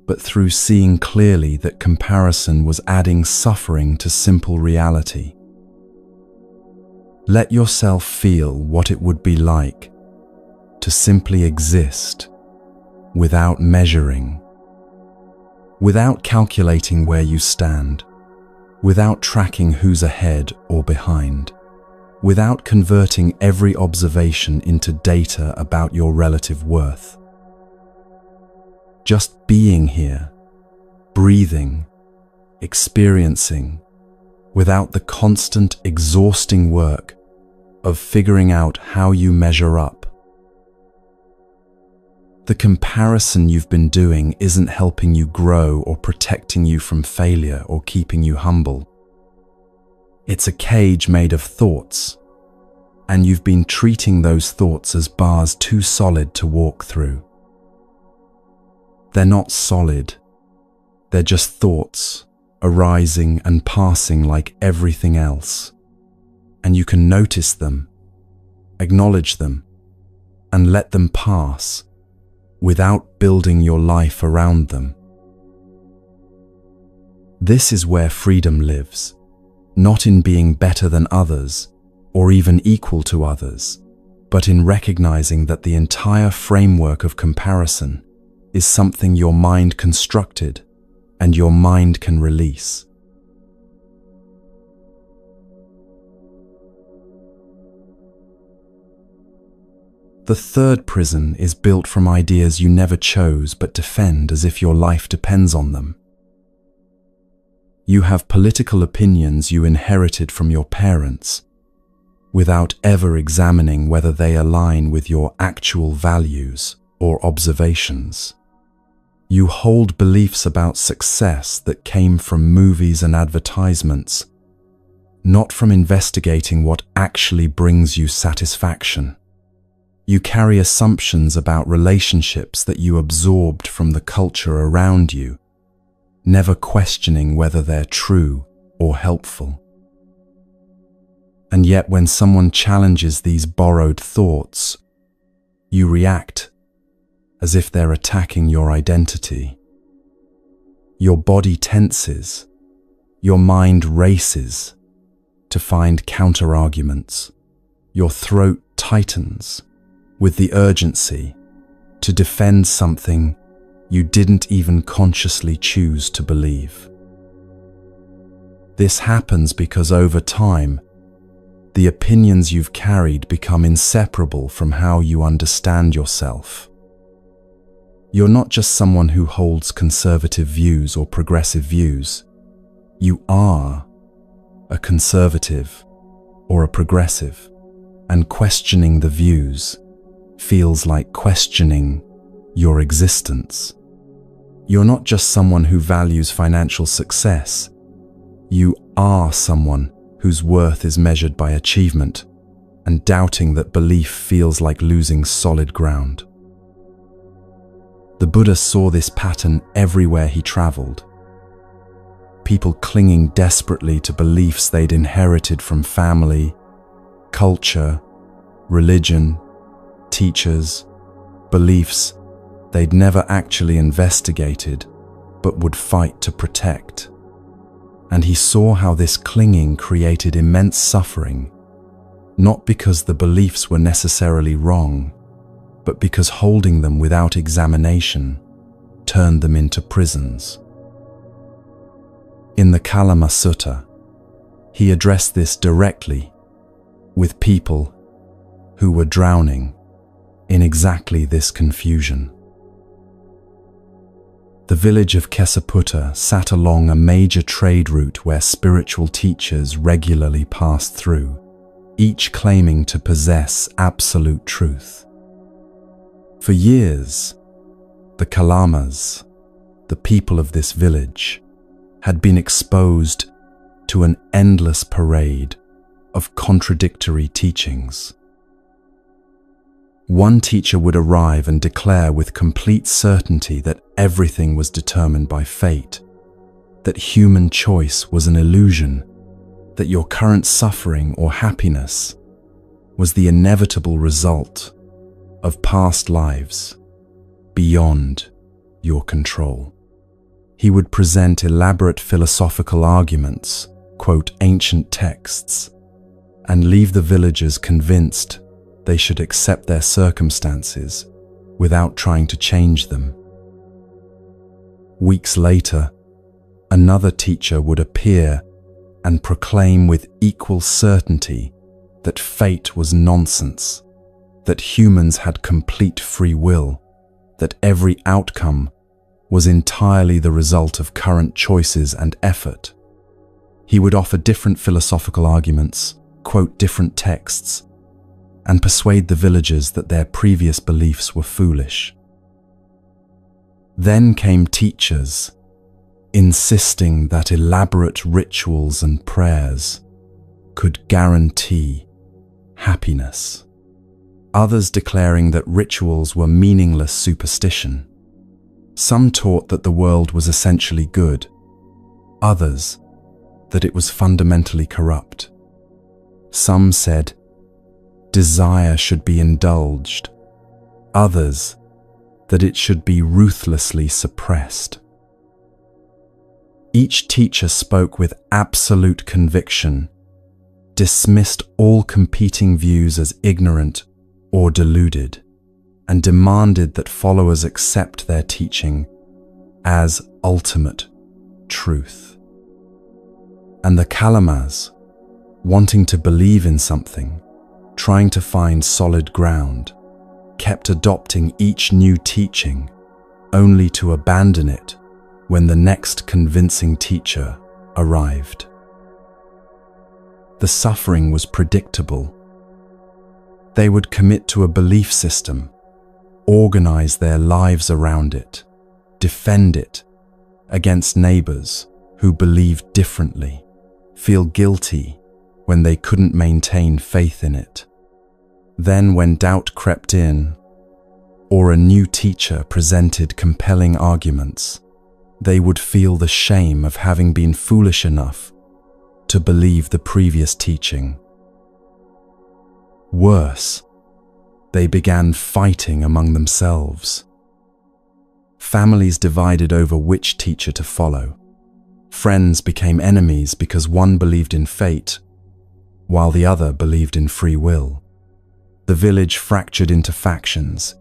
but through seeing clearly that comparison was adding suffering to simple reality. Let yourself feel what it would be like to simply exist without measuring, without calculating where you stand, without tracking who's ahead or behind, without converting every observation into data about your relative worth. Just being here, breathing, experiencing, without the constant, exhausting work of figuring out how you measure up. The comparison you've been doing isn't helping you grow or protecting you from failure or keeping you humble. It's a cage made of thoughts, and you've been treating those thoughts as bars too solid to walk through. They're not solid. They're just thoughts, arising and passing like everything else. And you can notice them, acknowledge them, and let them pass without building your life around them. This is where freedom lives, not in being better than others or even equal to others, but in recognizing that the entire framework of comparison is something your mind constructed and your mind can release. The third prison is built from ideas you never chose but defend as if your life depends on them. You have political opinions you inherited from your parents, without ever examining whether they align with your actual values or observations. You hold beliefs about success that came from movies and advertisements, not from investigating what actually brings you satisfaction. You carry assumptions about relationships that you absorbed from the culture around you, never questioning whether they're true or helpful. And yet when someone challenges these borrowed thoughts, you react as if they're attacking your identity. Your body tenses, your mind races to find counter-arguments, your throat tightens with the urgency to defend something you didn't even consciously choose to believe. This happens because over time, the opinions you've carried become inseparable from how you understand yourself. You're not just someone who holds conservative views or progressive views. You are a conservative or a progressive, and questioning the views feels like questioning your existence. You're not just someone who values financial success. You are someone whose worth is measured by achievement, and doubting that belief feels like losing solid ground. The Buddha saw this pattern everywhere he traveled. People clinging desperately to beliefs they'd inherited from family, culture, religion, teachers, beliefs they'd never actually investigated but would fight to protect. And he saw how this clinging created immense suffering, not because the beliefs were necessarily wrong, but because holding them without examination turned them into prisons. In the Kalama Sutta, he addressed this directly with people who were drowning in exactly this confusion. The village of Kesaputta sat along a major trade route where spiritual teachers regularly passed through, each claiming to possess absolute truth. For years, the Kalamas, the people of this village, had been exposed to an endless parade of contradictory teachings. One teacher would arrive and declare with complete certainty that everything was determined by fate, that human choice was an illusion, that your current suffering or happiness was the inevitable result of past lives beyond your control. He would present elaborate philosophical arguments, quote ancient texts, and leave the villagers convinced they should accept their circumstances without trying to change them. Weeks later, another teacher would appear and proclaim with equal certainty that fate was nonsense, that humans had complete free will, that every outcome was entirely the result of current choices and effort. He would offer different philosophical arguments, quote different texts, and persuade the villagers that their previous beliefs were foolish. Then came teachers, insisting that elaborate rituals and prayers could guarantee happiness. Others declaring that rituals were meaningless superstition. Some taught that the world was essentially good, others that it was fundamentally corrupt. Some said desire should be indulged, others that it should be ruthlessly suppressed. Each teacher spoke with absolute conviction, dismissed all competing views as ignorant or deluded, and demanded that followers accept their teaching as ultimate truth. And the Kalamas, wanting to believe in something, trying to find solid ground, kept adopting each new teaching, only to abandon it when the next convincing teacher arrived. The suffering was predictable. They would commit to a belief system, organize their lives around it, defend it against neighbors who believed differently, feel guilty when they couldn't maintain faith in it. Then when doubt crept in, or a new teacher presented compelling arguments, they would feel the shame of having been foolish enough to believe the previous teaching. Worse, they began fighting among themselves. Families divided over which teacher to follow. Friends became enemies because one believed in fate, while the other believed in free will. The village fractured into factions,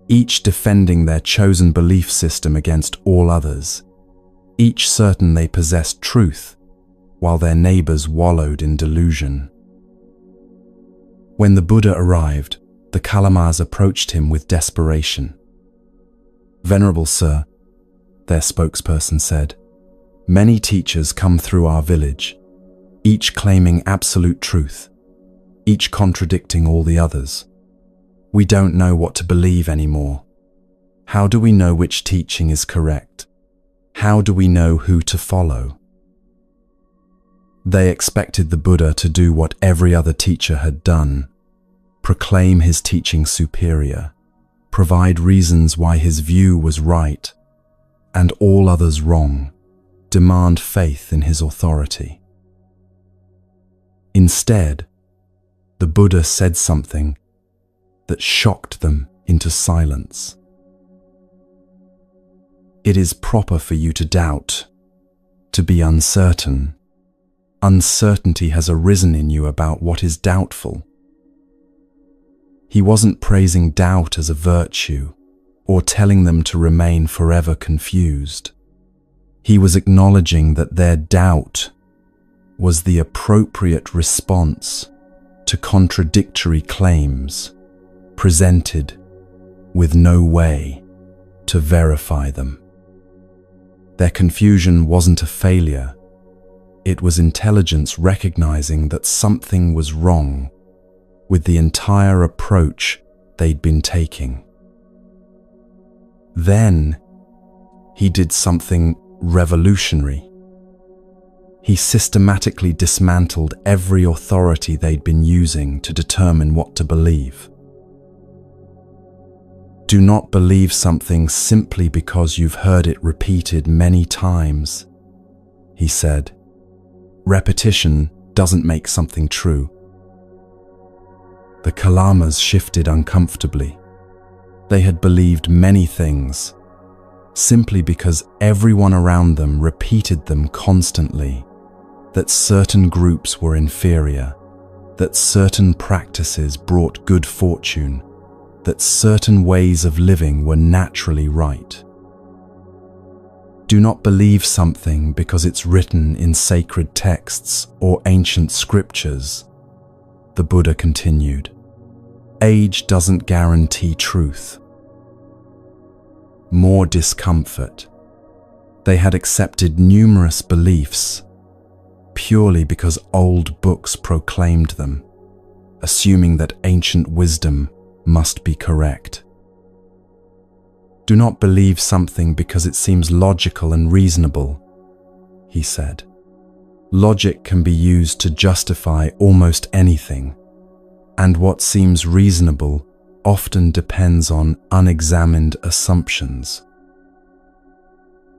each defending their chosen belief system against all others, each certain they possessed truth, while their neighbors wallowed in delusion. When the Buddha arrived, the Kalamas approached him with desperation. "Venerable Sir," their spokesperson said, "many teachers come through our village, each claiming absolute truth, each contradicting all the others. We don't know what to believe anymore. How do we know which teaching is correct? How do we know who to follow?" They expected the Buddha to do what every other teacher had done, proclaim his teaching superior, provide reasons why his view was right and all others wrong, demand faith in his authority. Instead, the Buddha said something that shocked them into silence. "It is proper for you to doubt, to be uncertain. Uncertainty has arisen in you about what is doubtful." He wasn't praising doubt as a virtue or telling them to remain forever confused. He was acknowledging that their doubt was the appropriate response to contradictory claims presented with no way to verify them. Their confusion wasn't a failure. It was intelligence recognizing that something was wrong with the entire approach they'd been taking. Then, he did something revolutionary. He systematically dismantled every authority they'd been using to determine what to believe. Do not believe something simply because you've heard it repeated many times, he said. Repetition doesn't make something true. The Kalamas shifted uncomfortably. They had believed many things, simply because everyone around them repeated them constantly, that certain groups were inferior, that certain practices brought good fortune, that certain ways of living were naturally right. Do not believe something because it's written in sacred texts or ancient scriptures, the Buddha continued. Age doesn't guarantee truth. More discomfort. They had accepted numerous beliefs purely because old books proclaimed them, assuming that ancient wisdom must be correct. Do not believe something because it seems logical and reasonable, he said. Logic can be used to justify almost anything, and what seems reasonable often depends on unexamined assumptions.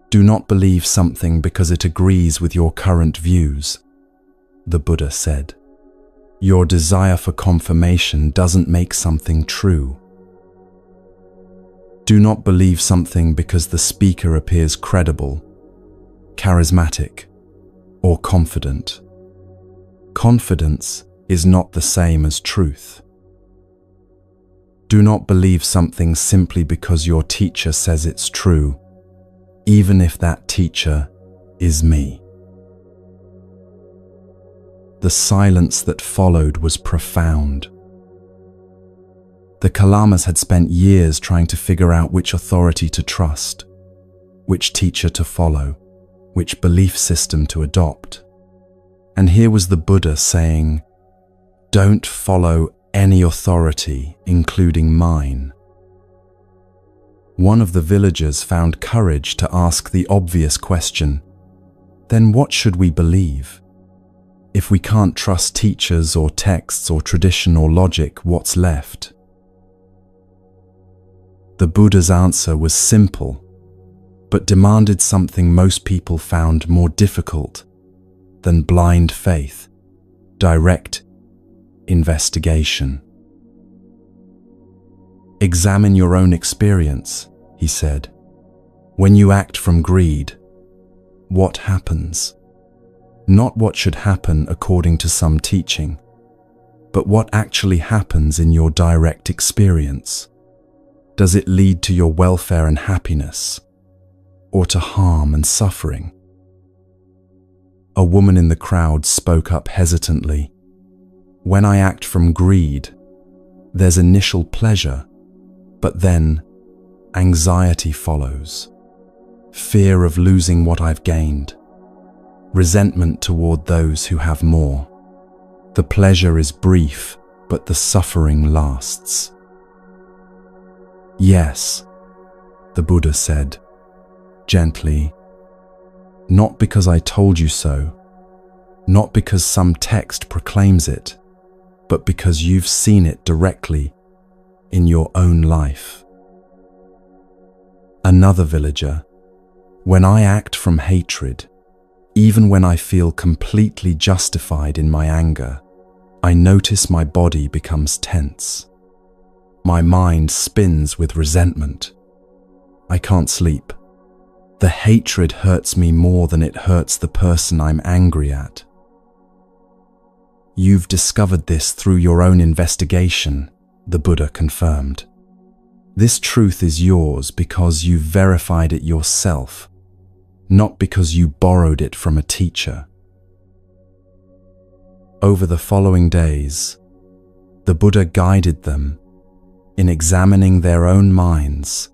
Do not believe something because it agrees with your current views, the Buddha said. Your desire for confirmation doesn't make something true. Do not believe something because the speaker appears credible, charismatic, or confident. Confidence is not the same as truth. Do not believe something simply because your teacher says it's true, even if that teacher is me. The silence that followed was profound. The Kalamas had spent years trying to figure out which authority to trust, which teacher to follow, which belief system to adopt. And here was the Buddha saying, "Don't follow any authority, including mine." One of the villagers found courage to ask the obvious question, then what should we believe? If we can't trust teachers or texts or tradition or logic, what's left? The Buddha's answer was simple, but demanded something most people found more difficult than blind faith: direct investigation. Examine your own experience, he said. When you act from greed, what happens? Not what should happen according to some teaching, but what actually happens in your direct experience. Does it lead to your welfare and happiness, or to harm and suffering? A woman in the crowd spoke up hesitantly. When I act from greed, there's initial pleasure, but then anxiety follows. Fear of losing what I've gained. Resentment toward those who have more. The pleasure is brief, but the suffering lasts. Yes, the Buddha said, gently. Not because I told you so, not because some text proclaims it, but because you've seen it directly in your own life. Another villager, when I act from hatred, even when I feel completely justified in my anger, I notice my body becomes tense. My mind spins with resentment. I can't sleep. The hatred hurts me more than it hurts the person I'm angry at. You've discovered this through your own investigation, the Buddha confirmed. This truth is yours because you've verified it yourself, not because you borrowed it from a teacher. Over the following days, the Buddha guided them in examining their own minds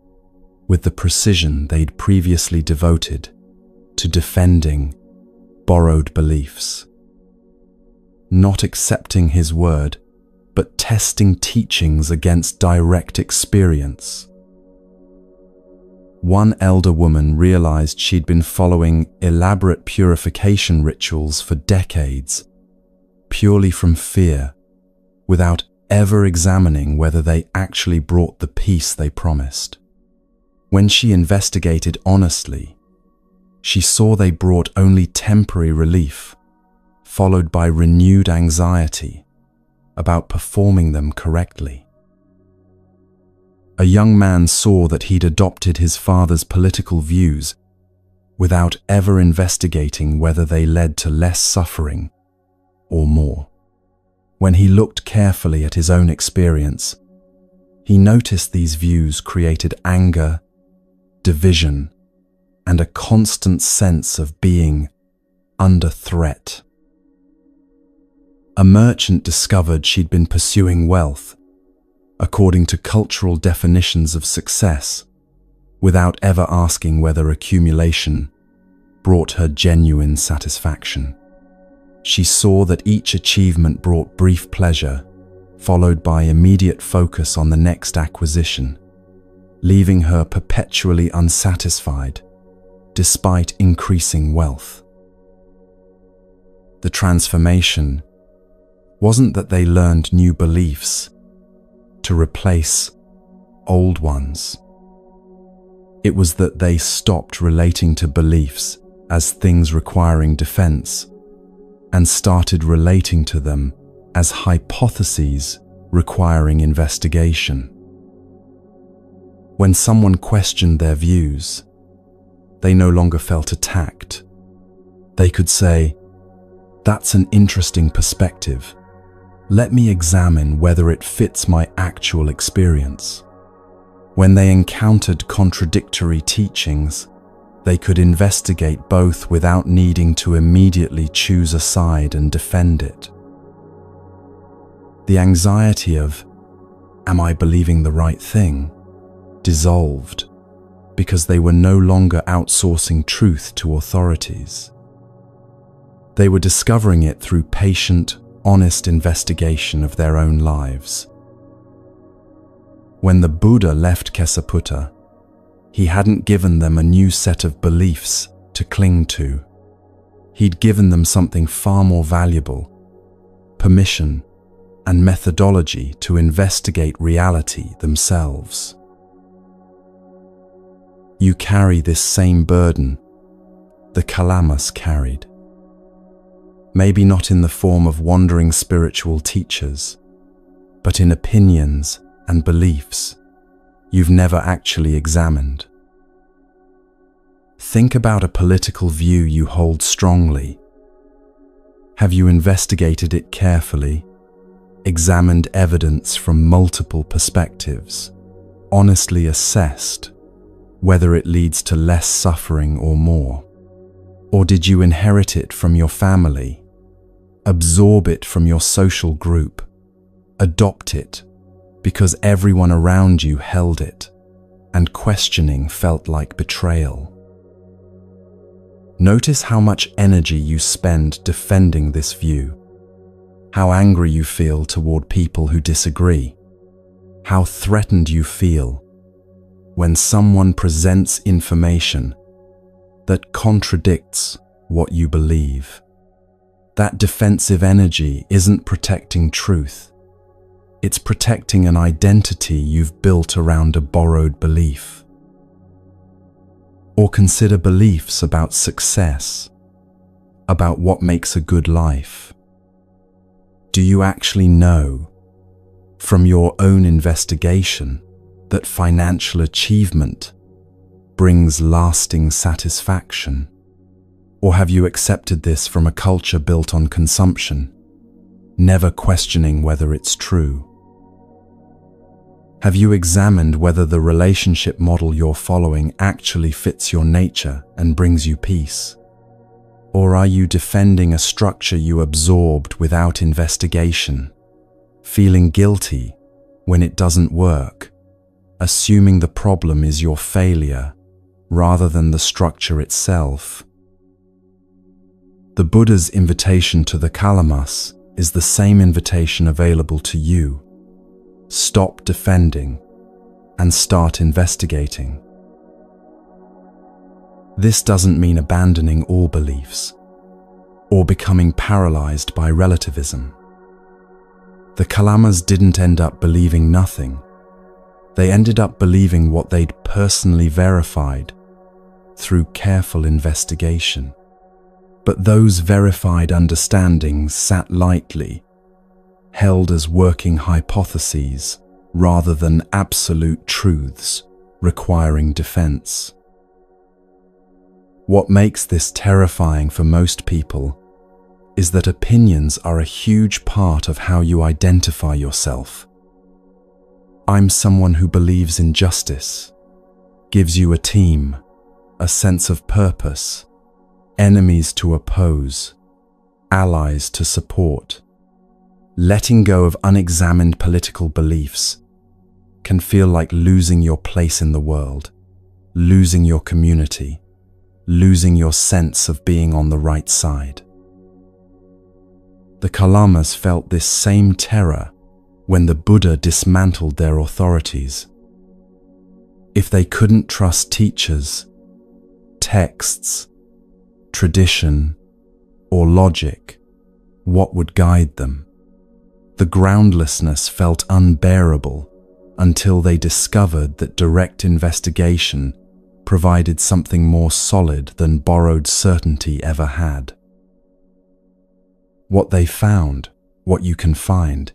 with the precision they'd previously devoted to defending borrowed beliefs. Not accepting his word, but testing teachings against direct experience. One elder woman realized she'd been following elaborate purification rituals for decades, purely from fear, without ever examining whether they actually brought the peace they promised. When she investigated honestly, she saw they brought only temporary relief, followed by renewed anxiety about performing them correctly. A young man saw that he'd adopted his father's political views without ever investigating whether they led to less suffering or more. When he looked carefully at his own experience, he noticed these views created anger, division, and a constant sense of being under threat. A merchant discovered she'd been pursuing wealth according to cultural definitions of success, without ever asking whether accumulation brought her genuine satisfaction. She saw that each achievement brought brief pleasure, followed by immediate focus on the next acquisition, leaving her perpetually unsatisfied despite increasing wealth. The transformation wasn't that they learned new beliefs to replace old ones. It was that they stopped relating to beliefs as things requiring defense and started relating to them as hypotheses requiring investigation. When someone questioned their views, they no longer felt attacked. They could say, "That's an interesting perspective. Let me examine whether it fits my actual experience." When they encountered contradictory teachings, they could investigate both without needing to immediately choose a side and defend it. The anxiety of, "Am I believing the right thing?" dissolved because they were no longer outsourcing truth to authorities. They were discovering it through patient, honest investigation of their own lives. When the Buddha left Kesaputta, he hadn't given them a new set of beliefs to cling to. He'd given them something far more valuable: permission and methodology to investigate reality themselves. You carry this same burden the Kalamas carried. Maybe not in the form of wandering spiritual teachers, but in opinions and beliefs you've never actually examined. Think about a political view you hold strongly. Have you investigated it carefully, examined evidence from multiple perspectives, honestly assessed whether it leads to less suffering or more? Or did you inherit it from your family, absorb it from your social group, adopt it because everyone around you held it, and questioning felt like betrayal? Notice how much energy you spend defending this view, how angry you feel toward people who disagree, how threatened you feel when someone presents information that contradicts what you believe. That defensive energy isn't protecting truth. It's protecting an identity you've built around a borrowed belief. Or consider beliefs about success, about what makes a good life. Do you actually know, from your own investigation, that financial achievement brings lasting satisfaction? Or have you accepted this from a culture built on consumption, never questioning whether it's true? Have you examined whether the relationship model you're following actually fits your nature and brings you peace? Or are you defending a structure you absorbed without investigation, feeling guilty when it doesn't work, assuming the problem is your failure rather than the structure itself? The Buddha's invitation to the Kalamas is the same invitation available to you. Stop defending and start investigating. This doesn't mean abandoning all beliefs or becoming paralyzed by relativism. The Kalamas didn't end up believing nothing. They ended up believing what they'd personally verified through careful investigation. But those verified understandings sat lightly, held as working hypotheses rather than absolute truths requiring defense. What makes this terrifying for most people is that opinions are a huge part of how you identify yourself. I'm someone who believes in justice, gives you a team, a sense of purpose, enemies to oppose, allies to support. Letting go of unexamined political beliefs can feel like losing your place in the world, losing your community, losing your sense of being on the right side. The Kalamas felt this same terror when the Buddha dismantled their authorities. If they couldn't trust teachers, texts, tradition, or logic, what would guide them? The groundlessness felt unbearable until they discovered that direct investigation provided something more solid than borrowed certainty ever had. What they found, what you can find,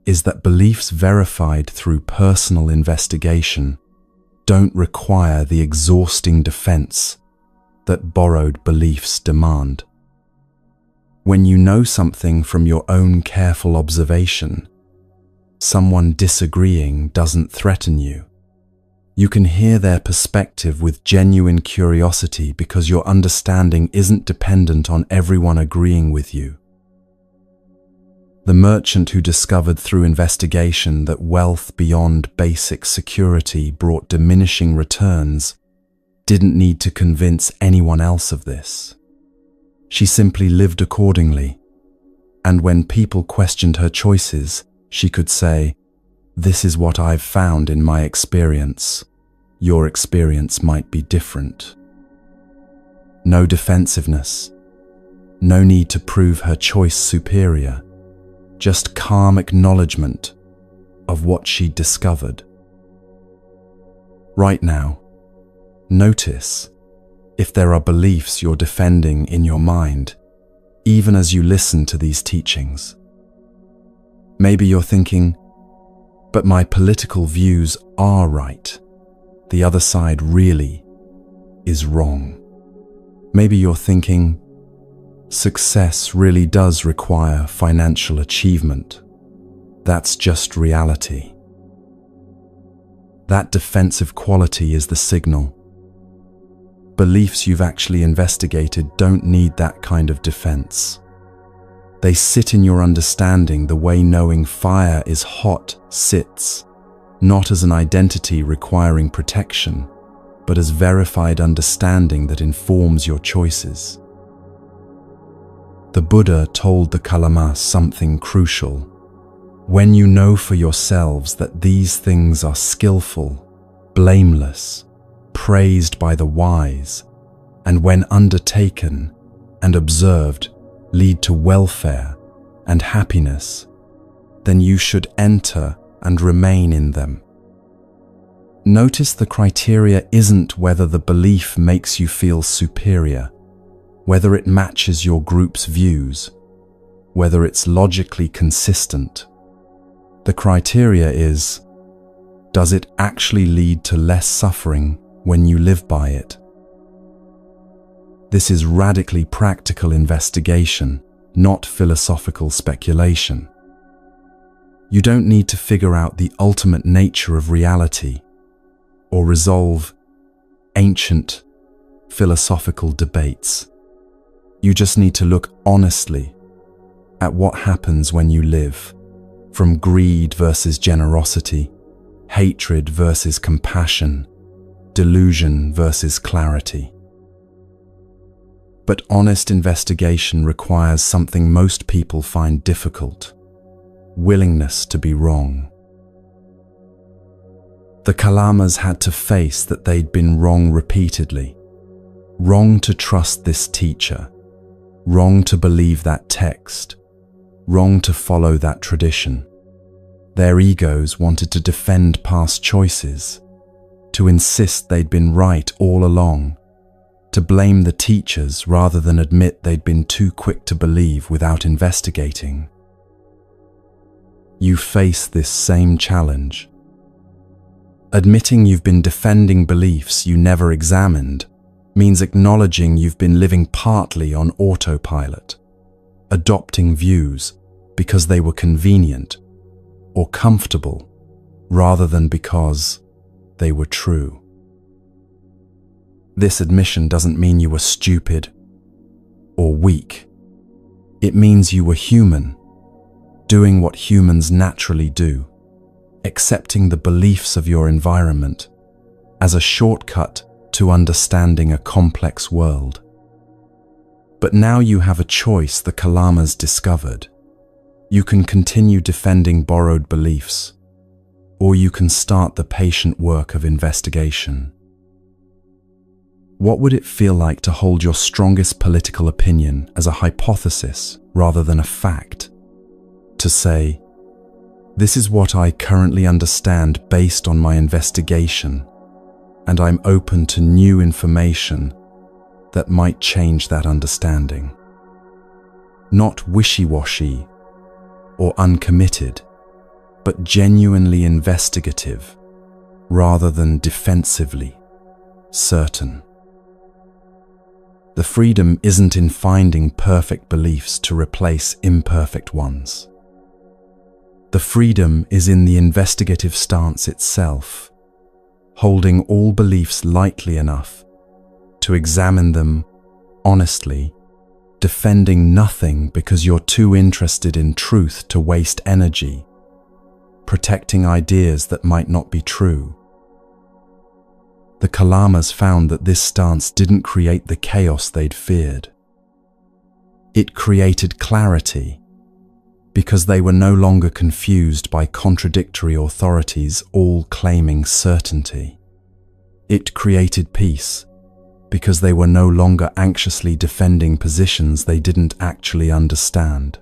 is that beliefs verified through personal investigation don't require the exhausting defense that borrowed beliefs demand. When you know something from your own careful observation, someone disagreeing doesn't threaten you. You can hear their perspective with genuine curiosity because your understanding isn't dependent on everyone agreeing with you. The merchant who discovered through investigation that wealth beyond basic security brought diminishing returns didn't need to convince anyone else of this. She simply lived accordingly, and when people questioned her choices, she could say, "This is what I've found in my experience. Your experience might be different." No defensiveness, no need to prove her choice superior, just calm acknowledgement of what she'd discovered. Right now, notice if there are beliefs you're defending in your mind, even as you listen to these teachings. Maybe you're thinking, "But my political views are right. The other side really is wrong." Maybe you're thinking, "Success really does require financial achievement. That's just reality." That defensive quality is the signal. Beliefs you've actually investigated don't need that kind of defense. They sit in your understanding the way knowing fire is hot sits, not as an identity requiring protection, but as verified understanding that informs your choices. The Buddha told the Kalamas something crucial. When you know for yourselves that these things are skillful, blameless, praised by the wise, and when undertaken and observed lead to welfare and happiness, then you should enter and remain in them. Notice the criteria isn't whether the belief makes you feel superior, whether it matches your group's views, whether it's logically consistent. The criteria is, does it actually lead to less suffering when you live by it? This is radically practical investigation, not philosophical speculation. You don't need to figure out the ultimate nature of reality or resolve ancient philosophical debates. You just need to look honestly at what happens when you live, from greed versus generosity, hatred versus compassion, delusion versus clarity. But honest investigation requires something most people find difficult: willingness to be wrong. The Kalamas had to face that they'd been wrong repeatedly. Wrong to trust this teacher, wrong to believe that text, wrong to follow that tradition. Their egos wanted to defend past choices, to insist they'd been right all along, to blame the teachers rather than admit they'd been too quick to believe without investigating. You face this same challenge. Admitting you've been defending beliefs you never examined means acknowledging you've been living partly on autopilot, adopting views because they were convenient or comfortable rather than because they were true. This admission doesn't mean you were stupid or weak. It means you were human, doing what humans naturally do, accepting the beliefs of your environment as a shortcut to understanding a complex world. But now you have a choice the Kalamas discovered. You can continue defending borrowed beliefs, or you can start the patient work of investigation. What would it feel like to hold your strongest political opinion as a hypothesis rather than a fact? To say, "This is what I currently understand based on my investigation, and I'm open to new information that might change that understanding." Not wishy-washy or uncommitted, but genuinely investigative rather than defensively certain. The freedom isn't in finding perfect beliefs to replace imperfect ones. The freedom is in the investigative stance itself, holding all beliefs lightly enough to examine them honestly, defending nothing because you're too interested in truth to waste energy, protecting ideas that might not be true. The Kalamas found that this stance didn't create the chaos they'd feared. It created clarity, because they were no longer confused by contradictory authorities all claiming certainty. It created peace, because they were no longer anxiously defending positions they didn't actually understand.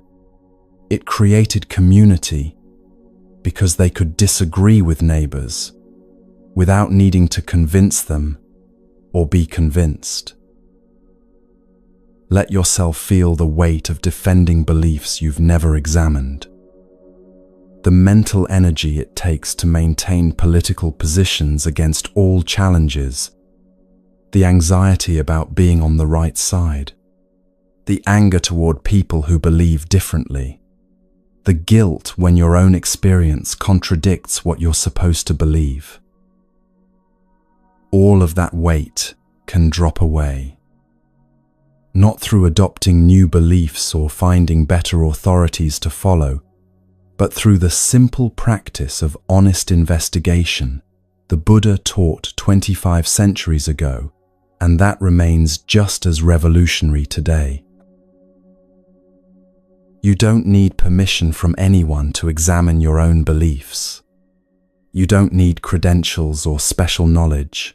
It created community, because they could disagree with neighbors without needing to convince them or be convinced. Let yourself feel the weight of defending beliefs you've never examined. The mental energy it takes to maintain political positions against all challenges, the anxiety about being on the right side, the anger toward people who believe differently, the guilt when your own experience contradicts what you're supposed to believe. All of that weight can drop away. Not through adopting new beliefs or finding better authorities to follow, but through the simple practice of honest investigation the Buddha taught 25 centuries ago, and that remains just as revolutionary today. You don't need permission from anyone to examine your own beliefs. You don't need credentials or special knowledge.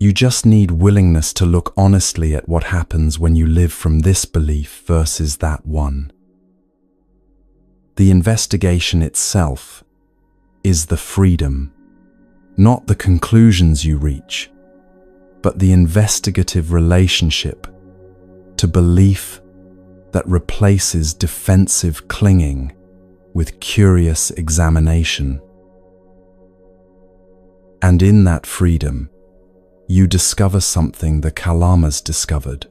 You just need willingness to look honestly at what happens when you live from this belief versus that one. The investigation itself is the freedom, not the conclusions you reach, but the investigative relationship to belief that replaces defensive clinging with curious examination. And in that freedom, you discover something the Kalamas discovered,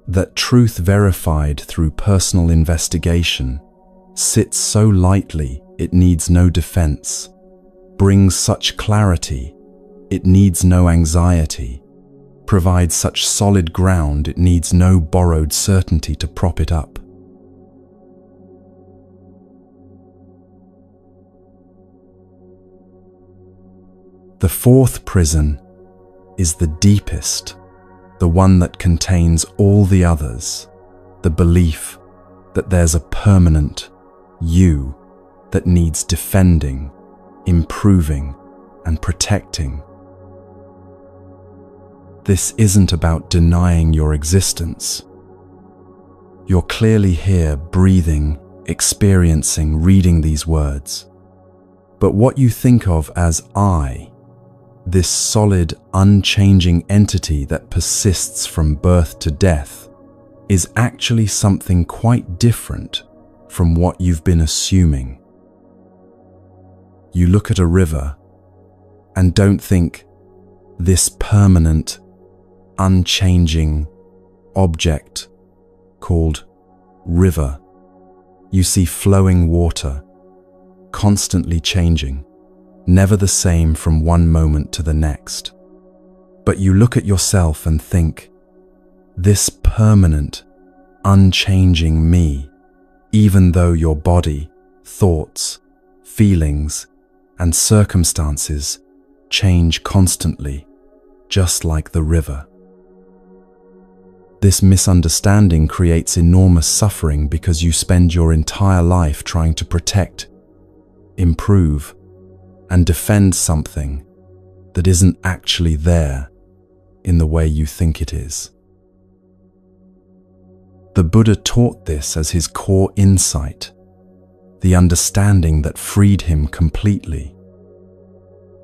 that truth verified through personal investigation sits so lightly it needs no defense, brings such clarity it needs no anxiety, provides such solid ground it needs no borrowed certainty to prop it up. The fourth prison is the deepest, the one that contains all the others, the belief that there's a permanent you that needs defending, improving, and protecting. This isn't about denying your existence. You're clearly here, breathing, experiencing, reading these words. But what you think of as I, this solid, unchanging entity that persists from birth to death, is actually something quite different from what you've been assuming. You look at a river and don't think this permanent, unchanging object called river. You see flowing water, constantly changing, never the same from one moment to the next. But you look at yourself and think, this permanent, unchanging me, even though your body, thoughts, feelings, and circumstances change constantly, just like the river. This misunderstanding creates enormous suffering because you spend your entire life trying to protect, improve, and defend something that isn't actually there in the way you think it is. The Buddha taught this as his core insight, the understanding that freed him completely.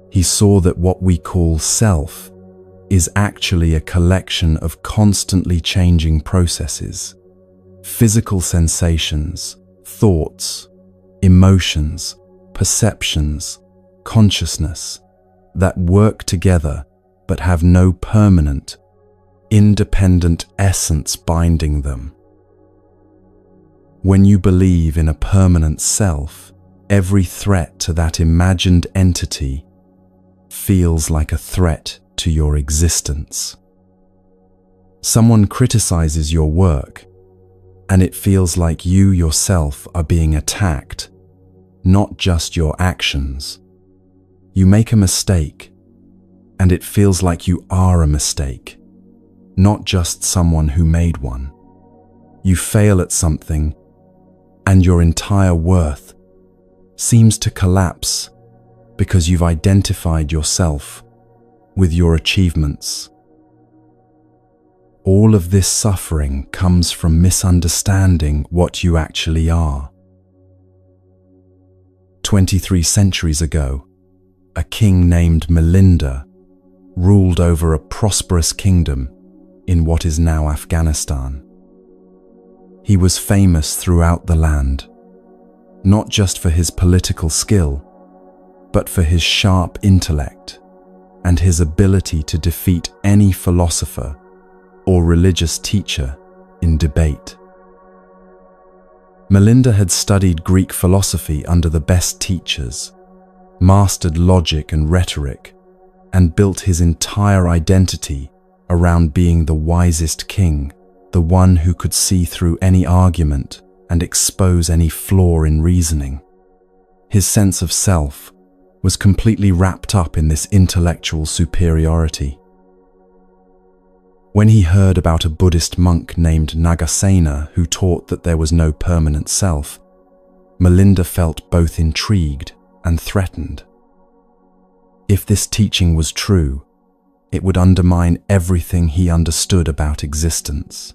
He saw that what we call self is actually a collection of constantly changing processes, physical sensations, thoughts, emotions, perceptions, consciousness, that work together but have no permanent, independent essence binding them. When you believe in a permanent self, every threat to that imagined entity feels like a threat to your existence. Someone criticizes your work, and it feels like you yourself are being attacked, not just your actions. You make a mistake, and it feels like you are a mistake, not just someone who made one. You fail at something, and your entire worth seems to collapse because you've identified yourself with your achievements. All of this suffering comes from misunderstanding what you actually are. 23 centuries ago, a king named Milinda ruled over a prosperous kingdom in what is now Afghanistan. He was famous throughout the land, not just for his political skill, but for his sharp intellect and his ability to defeat any philosopher or religious teacher in debate. Milinda had studied Greek philosophy under the best teachers, mastered logic and rhetoric, and built his entire identity around being the wisest king, the one who could see through any argument and expose any flaw in reasoning. His sense of self was completely wrapped up in this intellectual superiority. When he heard about a Buddhist monk named Nagasena who taught that there was no permanent self, Milinda felt both intrigued and threatened. If this teaching was true, it would undermine everything he understood about existence.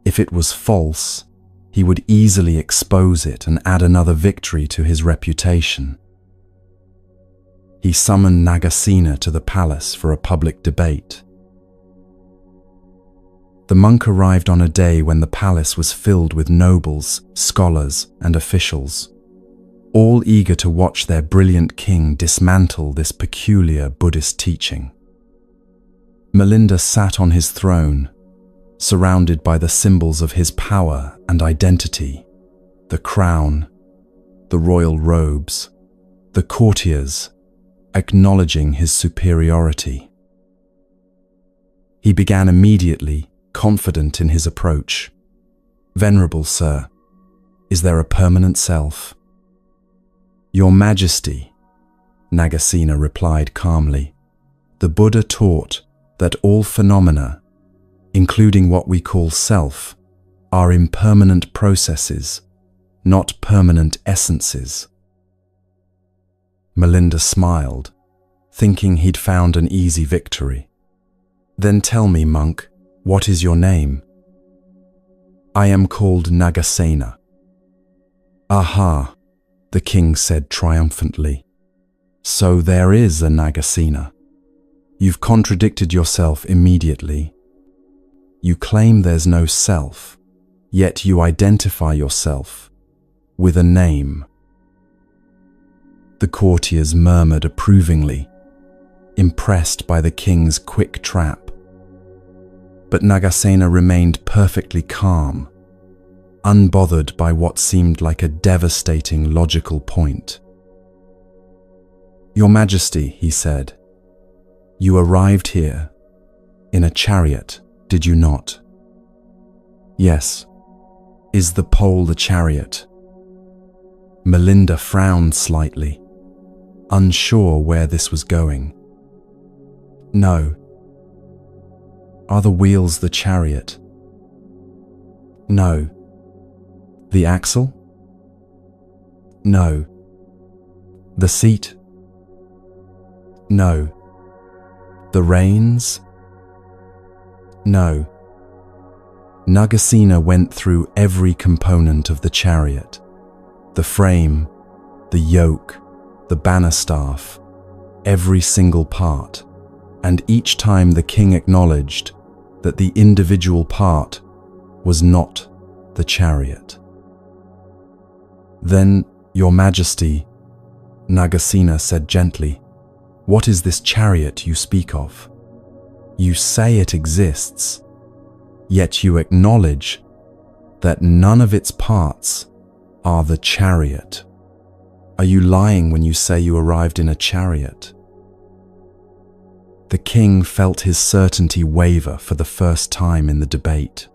If it was false, he would easily expose it and add another victory to his reputation. He summoned Nagasena to the palace for a public debate. The monk arrived on a day when the palace was filled with nobles, scholars, and officials, all eager to watch their brilliant king dismantle this peculiar Buddhist teaching. Milinda sat on his throne, surrounded by the symbols of his power and identity, the crown, the royal robes, the courtiers, acknowledging his superiority. He began immediately, confident in his approach. "Venerable sir, is there a permanent self?" "Your Majesty," Nagasena replied calmly, "the Buddha taught that all phenomena including what we call self, are impermanent processes, not permanent essences. Melinda smiled, thinking he'd found an easy victory. Then tell me, monk, what is your name? I am called Nagasena. Aha, the king said triumphantly. So there is a Nagasena. You've contradicted yourself immediately. You claim there's no self, yet you identify yourself with a name. The courtiers murmured approvingly, impressed by the king's quick trap. But Nagasena remained perfectly calm, unbothered by what seemed like a devastating logical point. Your Majesty, he said, you arrived here in a chariot, did you not? Yes. Is the pole the chariot? Melinda frowned slightly, unsure where this was going. No. Are the wheels the chariot? No. The axle? No. The seat? No. The reins? No. Nagasena went through every component of the chariot. The frame, the yoke, the banner staff, every single part, and each time the king acknowledged that the individual part was not the chariot. Then, Your Majesty, Nagasena said gently, what is this chariot you speak of? You say it exists, yet you acknowledge that none of its parts are the chariot. Are you lying when you say you arrived in a chariot? The king felt his certainty waver for the first time in the debate.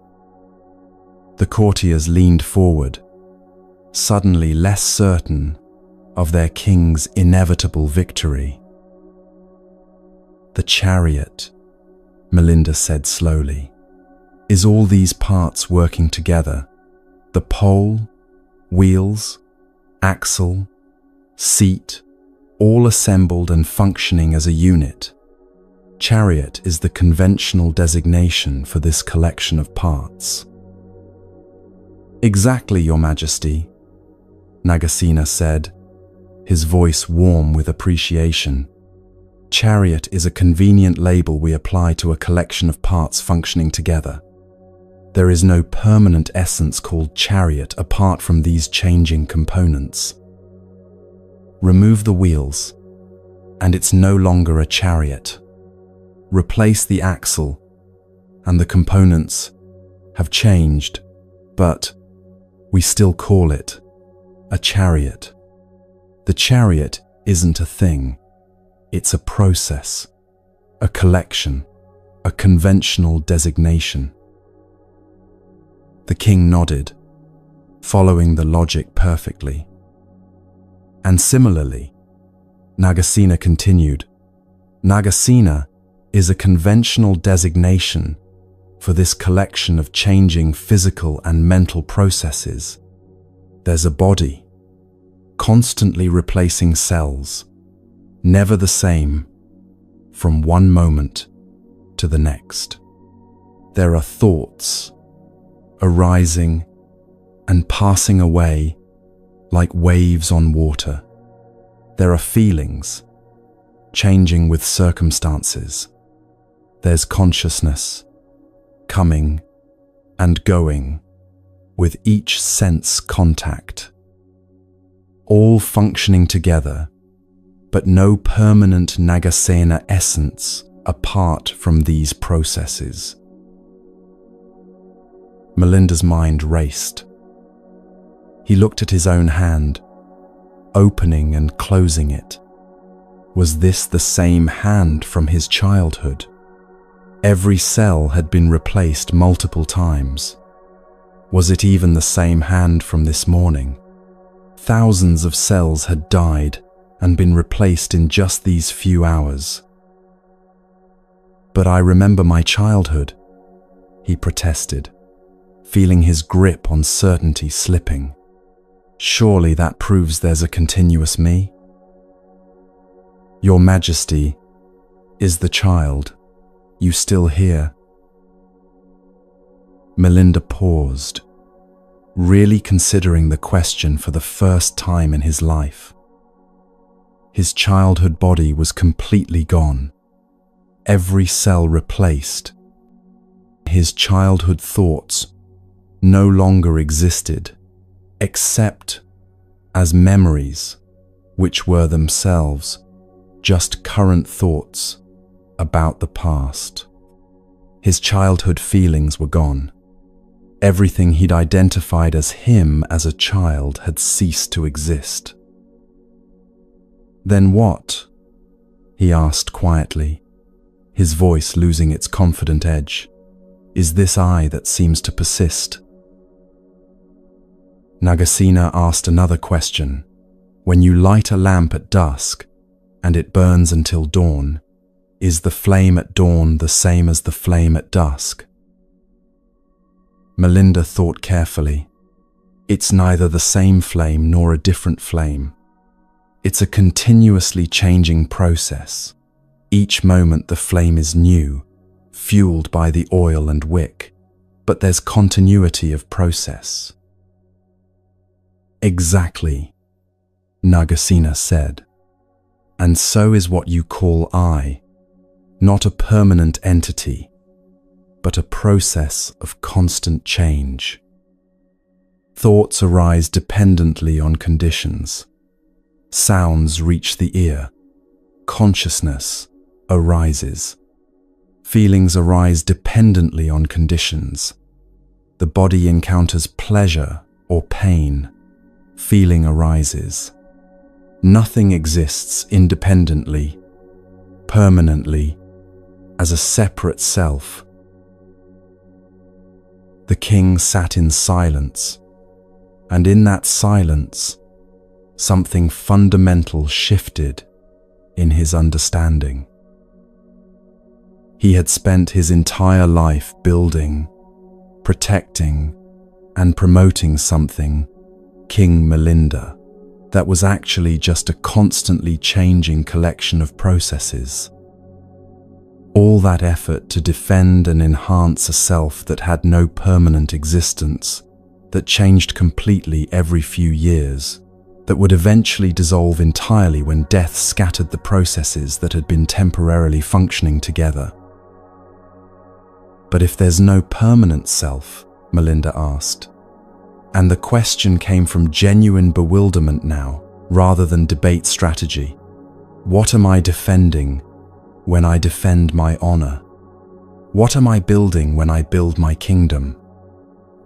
The courtiers leaned forward, suddenly less certain of their king's inevitable victory. The chariot, Melinda said slowly, is all these parts working together. The pole, wheels, axle, seat, all assembled and functioning as a unit. Chariot is the conventional designation for this collection of parts. Exactly, Your Majesty, Nagasena said, his voice warm with appreciation. Chariot is a convenient label we apply to a collection of parts functioning together. There is no permanent essence called chariot apart from these changing components. Remove the wheels, and it's no longer a chariot. Replace the axle, and the components have changed, but we still call it a chariot. The chariot isn't a thing. It's a process, a collection, a conventional designation. The king nodded, following the logic perfectly. And similarly, Nagasena continued, Nagasena is a conventional designation for this collection of changing physical and mental processes. There's a body, constantly replacing cells, never the same, from one moment to the next. There are thoughts, arising and passing away like waves on water. There are feelings, changing with circumstances. There's consciousness, coming and going with each sense contact. All functioning together, but no permanent Nagasena essence apart from these processes. Melinda's mind raced. He looked at his own hand, opening and closing it. Was this the same hand from his childhood? Every cell had been replaced multiple times. Was it even the same hand from this morning? Thousands of cells had died and been replaced in just these few hours. But I remember my childhood, he protested, feeling his grip on certainty slipping. Surely that proves there's a continuous me? Your Majesty, is the child, you still here? Melinda paused, really considering the question for the first time in his life. His childhood body was completely gone, every cell replaced. His childhood thoughts no longer existed, except as memories, which were themselves just current thoughts about the past. His childhood feelings were gone. Everything he'd identified as him as a child had ceased to exist. Then what? He asked quietly, his voice losing its confident edge. Is this I that seems to persist? Nagasena asked another question. When you light a lamp at dusk, and it burns until dawn, is the flame at dawn the same as the flame at dusk? Melinda thought carefully. It's neither the same flame nor a different flame. It's a continuously changing process. Each moment the flame is new, fueled by the oil and wick, but there's continuity of process. Exactly, Nagasena said. And so is what you call I, not a permanent entity, but a process of constant change. Thoughts arise dependently on conditions. Sounds reach the ear. Consciousness arises. Feelings arise dependently on conditions. The body encounters pleasure or pain. Feeling arises. Nothing exists independently, permanently, as a separate self. The king sat in silence, and in that silence, something fundamental shifted in his understanding. He had spent his entire life building, protecting, and promoting something, King Melinda, that was actually just a constantly changing collection of processes. All that effort to defend and enhance a self that had no permanent existence, that changed completely every few years, that would eventually dissolve entirely when death scattered the processes that had been temporarily functioning together. But if there's no permanent self, Melinda asked, and the question came from genuine bewilderment now, rather than debate strategy. What am I defending when I defend my honor? What am I building when I build my kingdom?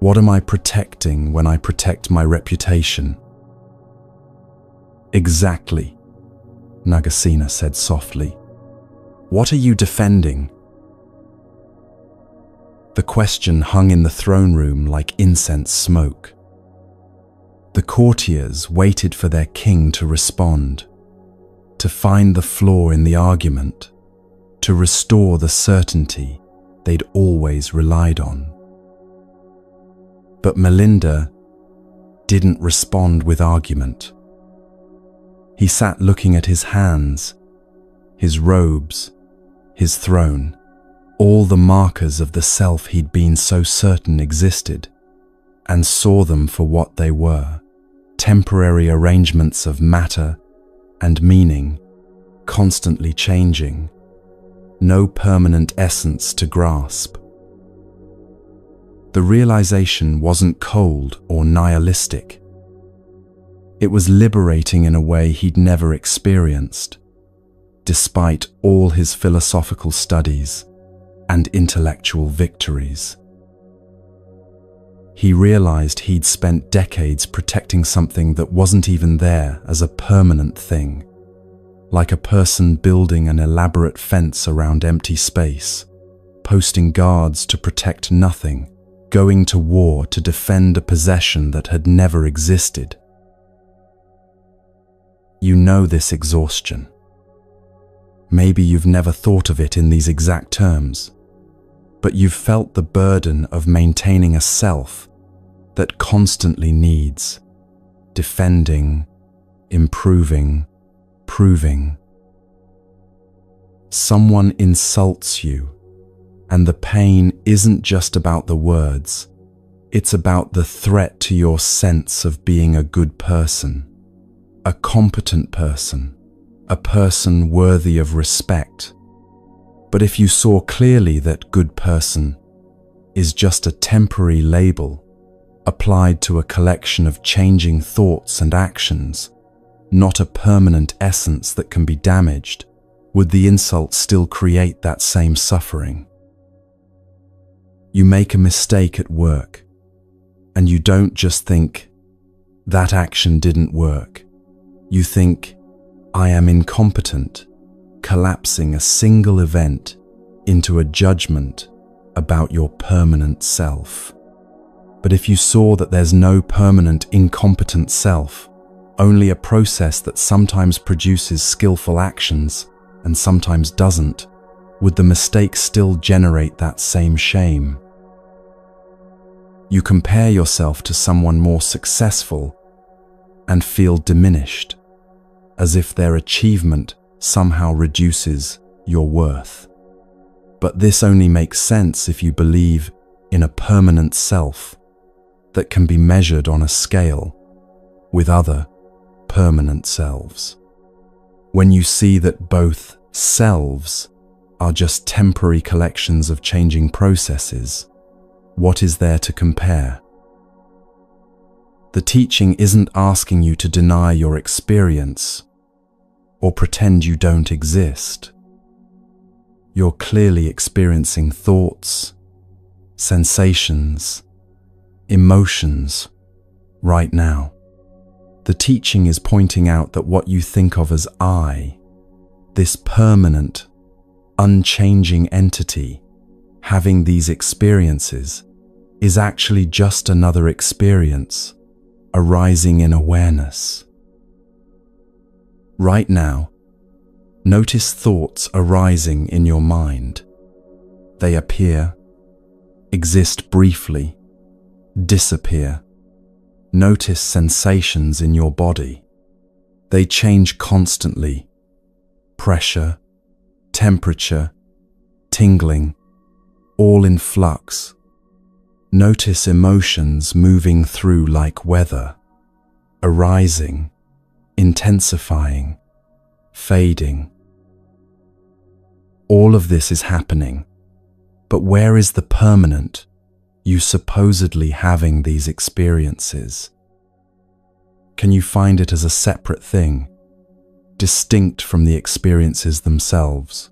What am I protecting when I protect my reputation? Exactly, Nagasena said softly. What are you defending? The question hung in the throne room like incense smoke. The courtiers waited for their king to respond, to find the flaw in the argument, to restore the certainty they'd always relied on. But Melinda didn't respond with argument. He sat looking at his hands, his robes, his throne, all the markers of the self he'd been so certain existed, and saw them for what they were, temporary arrangements of matter and meaning, constantly changing, no permanent essence to grasp. The realization wasn't cold or nihilistic. It was liberating in a way he'd never experienced, despite all his philosophical studies and intellectual victories. He realized he'd spent decades protecting something that wasn't even there as a permanent thing, like a person building an elaborate fence around empty space, posting guards to protect nothing, going to war to defend a possession that had never existed. You know this exhaustion. Maybe you've never thought of it in these exact terms, but you've felt the burden of maintaining a self that constantly needs defending, improving, proving. Someone insults you, and the pain isn't just about the words, it's about the threat to your sense of being a good person, a competent person, a person worthy of respect. But if you saw clearly that good person is just a temporary label applied to a collection of changing thoughts and actions, not a permanent essence that can be damaged, would the insult still create that same suffering? You make a mistake at work, and you don't just think, that action didn't work. You think, I am incompetent, collapsing a single event into a judgment about your permanent self. But if you saw that there's no permanent incompetent self, only a process that sometimes produces skillful actions and sometimes doesn't, would the mistake still generate that same shame? You compare yourself to someone more successful and feel diminished, as if their achievement somehow reduces your worth. But this only makes sense if you believe in a permanent self that can be measured on a scale with other permanent selves. When you see that both selves are just temporary collections of changing processes, what is there to compare? The teaching isn't asking you to deny your experience or pretend you don't exist. You're clearly experiencing thoughts, sensations, emotions right now. The teaching is pointing out that what you think of as I, this permanent, unchanging entity having these experiences, is actually just another experience arising in awareness. Right now, notice thoughts arising in your mind. They appear, exist briefly, disappear. Notice sensations in your body. They change constantly. Pressure, temperature, tingling, all in flux. Notice emotions moving through like weather, arising, intensifying, fading. All of this is happening, but where is the permanent, you supposedly having these experiences? Can you find it as a separate thing, distinct from the experiences themselves?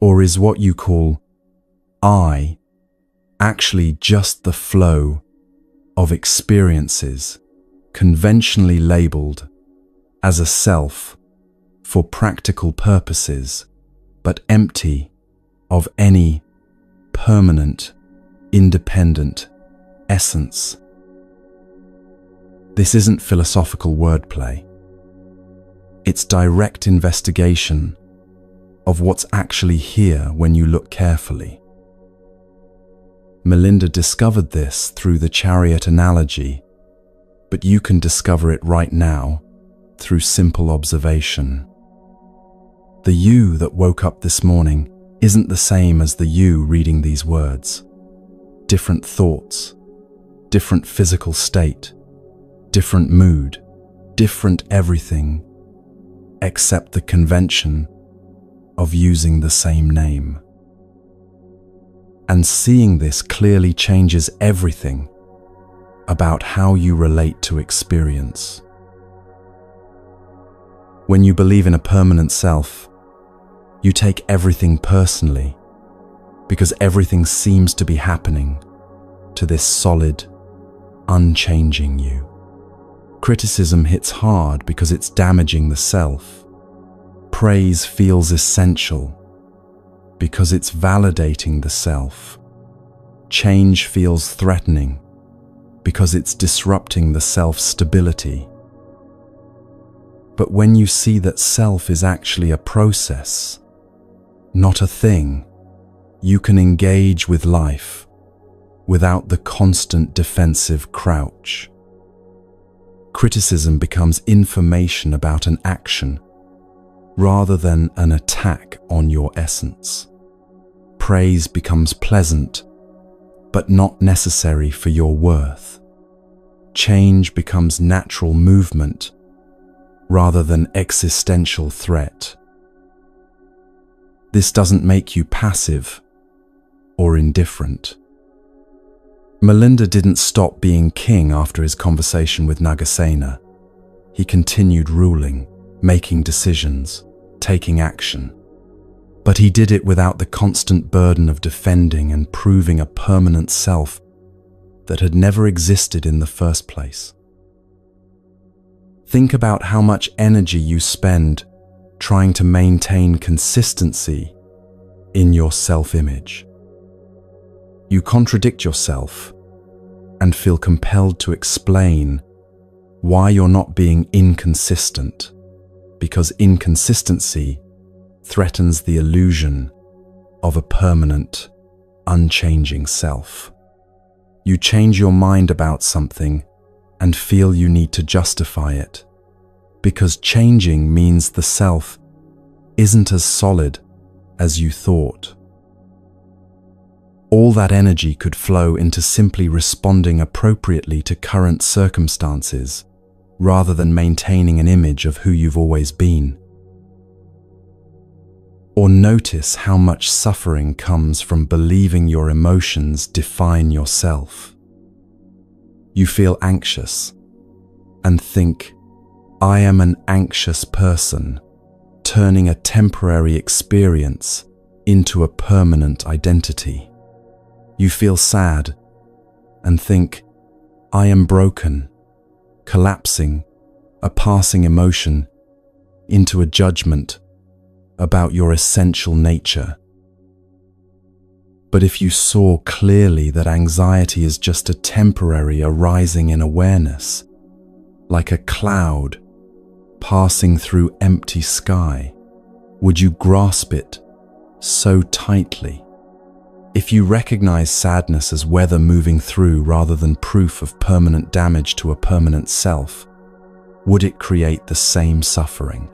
Or is what you call I actually just the flow of experiences conventionally labeled as a self for practical purposes, but empty of any permanent, independent essence? This isn't philosophical wordplay. It's direct investigation of what's actually here when you look carefully. Melinda discovered this through the chariot analogy, but you can discover it right now through simple observation. The you that woke up this morning isn't the same as the you reading these words. Different thoughts, different physical state, different mood, different everything, except the convention of using the same name. And seeing this clearly changes everything about how you relate to experience. When you believe in a permanent self, you take everything personally because everything seems to be happening to this solid, unchanging you. Criticism hits hard because it's damaging the self. Praise feels essential because it's validating the self. Change feels threatening because it's disrupting the self's stability. But when you see that self is actually a process, not a thing, you can engage with life without the constant defensive crouch. Criticism becomes information about an action rather than an attack on your essence. Praise becomes pleasant, but not necessary for your worth. Change becomes natural movement rather than existential threat. This doesn't make you passive or indifferent. Milinda didn't stop being king after his conversation with Nagasena. He continued ruling, making decisions, taking action. But he did it without the constant burden of defending and proving a permanent self that had never existed in the first place. Think about how much energy you spend trying to maintain consistency in your self-image. You contradict yourself and feel compelled to explain why you're not being inconsistent, because inconsistency threatens the illusion of a permanent, unchanging self. You change your mind about something and feel you need to justify it, because changing means the self isn't as solid as you thought. All that energy could flow into simply responding appropriately to current circumstances, rather than maintaining an image of who you've always been. Or notice how much suffering comes from believing your emotions define yourself. You feel anxious and think, "I am an anxious person," turning a temporary experience into a permanent identity. You feel sad and think, "I am broken," collapsing a passing emotion into a judgment about your essential nature. But if you saw clearly that anxiety is just a temporary arising in awareness, like a cloud passing through empty sky, would you grasp it so tightly? If you recognize sadness as weather moving through rather than proof of permanent damage to a permanent self, would it create the same suffering?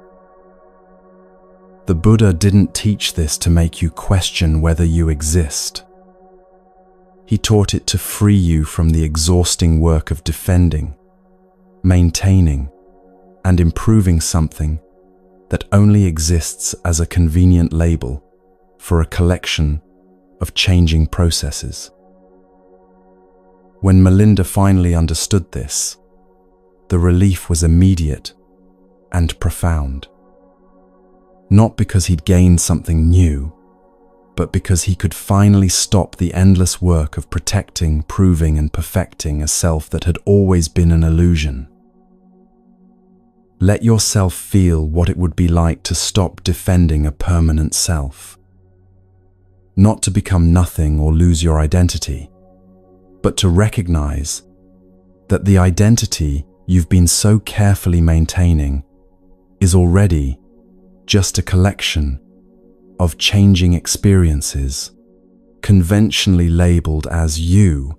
The Buddha didn't teach this to make you question whether you exist. He taught it to free you from the exhausting work of defending, maintaining, and improving something that only exists as a convenient label for a collection of changing processes. When Milinda finally understood this, the relief was immediate and profound. Not because he'd gained something new, but because he could finally stop the endless work of protecting, proving, and perfecting a self that had always been an illusion. Let yourself feel what it would be like to stop defending a permanent self. Not to become nothing or lose your identity, but to recognize that the identity you've been so carefully maintaining is already just a collection of changing experiences, conventionally labeled as you,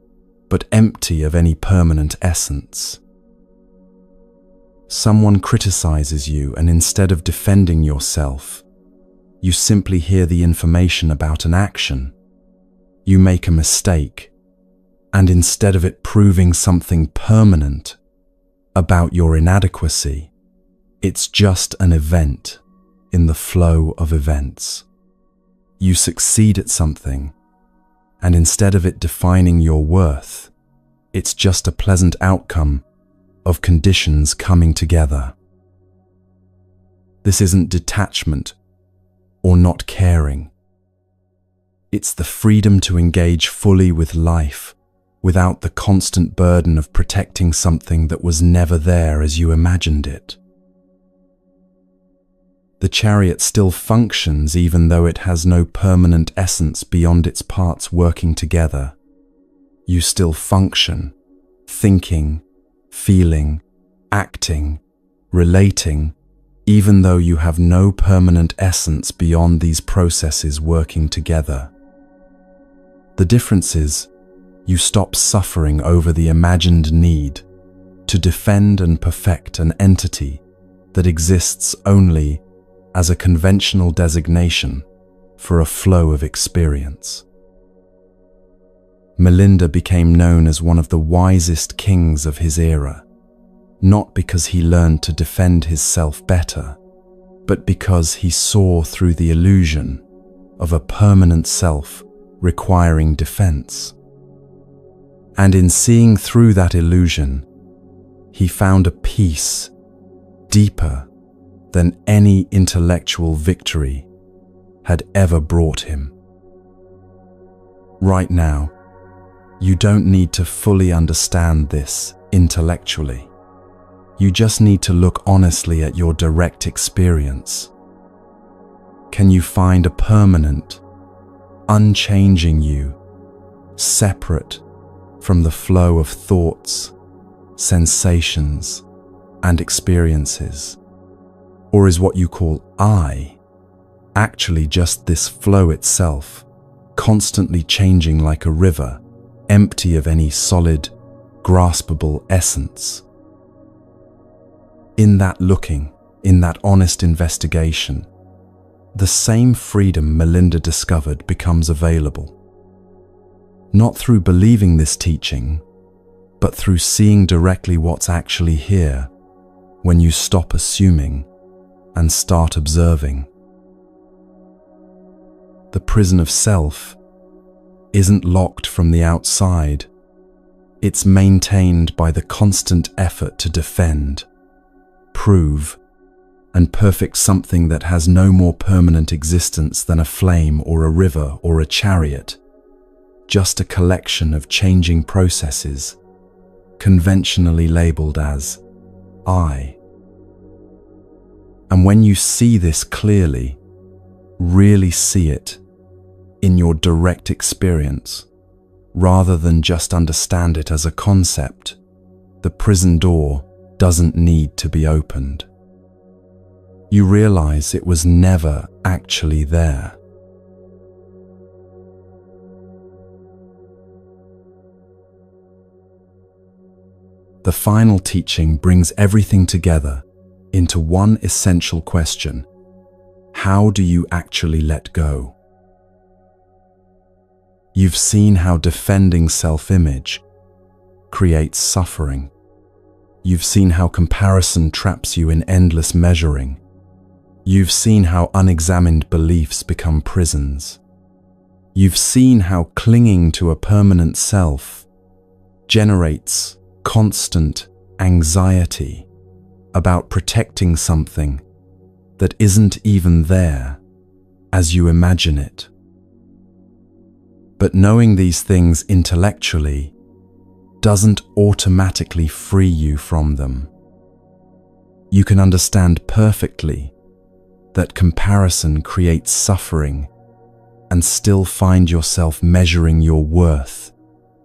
but empty of any permanent essence. Someone criticizes you, and instead of defending yourself, you simply hear the information about an action. You make a mistake, and instead of it proving something permanent about your inadequacy, it's just an event in the flow of events. You succeed at something, and instead of it defining your worth, it's just a pleasant outcome of conditions coming together. This isn't detachment or not caring. It's the freedom to engage fully with life without the constant burden of protecting something that was never there as you imagined it. The chariot still functions even though it has no permanent essence beyond its parts working together. You still function, thinking, feeling, acting, relating, even though you have no permanent essence beyond these processes working together. The difference is, you stop suffering over the imagined need to defend and perfect an entity that exists only as a conventional designation for a flow of experience. Milinda became known as one of the wisest kings of his era, not because he learned to defend his self better, but because he saw through the illusion of a permanent self requiring defense. And in seeing through that illusion, he found a peace deeper than any intellectual victory had ever brought him. Right now, you don't need to fully understand this intellectually. You just need to look honestly at your direct experience. Can you find a permanent, unchanging you, separate from the flow of thoughts, sensations, and experiences? Or is what you call I actually just this flow itself, constantly changing like a river, empty of any solid, graspable essence? In that looking, in that honest investigation, the same freedom Milinda discovered becomes available. Not through believing this teaching, but through seeing directly what's actually here when you stop assuming and start observing. The prison of self isn't locked from the outside. It's maintained by the constant effort to defend, prove, and perfect something that has no more permanent existence than a flame or a river or a chariot, just a collection of changing processes, conventionally labeled as I. And when you see this clearly, really see it in your direct experience, rather than just understand it as a concept, the prison door doesn't need to be opened. You realize it was never actually there. The final teaching brings everything together into one essential question: how do you actually let go? You've seen how defending self-image creates suffering. You've seen how comparison traps you in endless measuring. You've seen how unexamined beliefs become prisons. You've seen how clinging to a permanent self generates constant anxiety about protecting something that isn't even there as you imagine it. But knowing these things intellectually doesn't automatically free you from them. You can understand perfectly that comparison creates suffering and still find yourself measuring your worth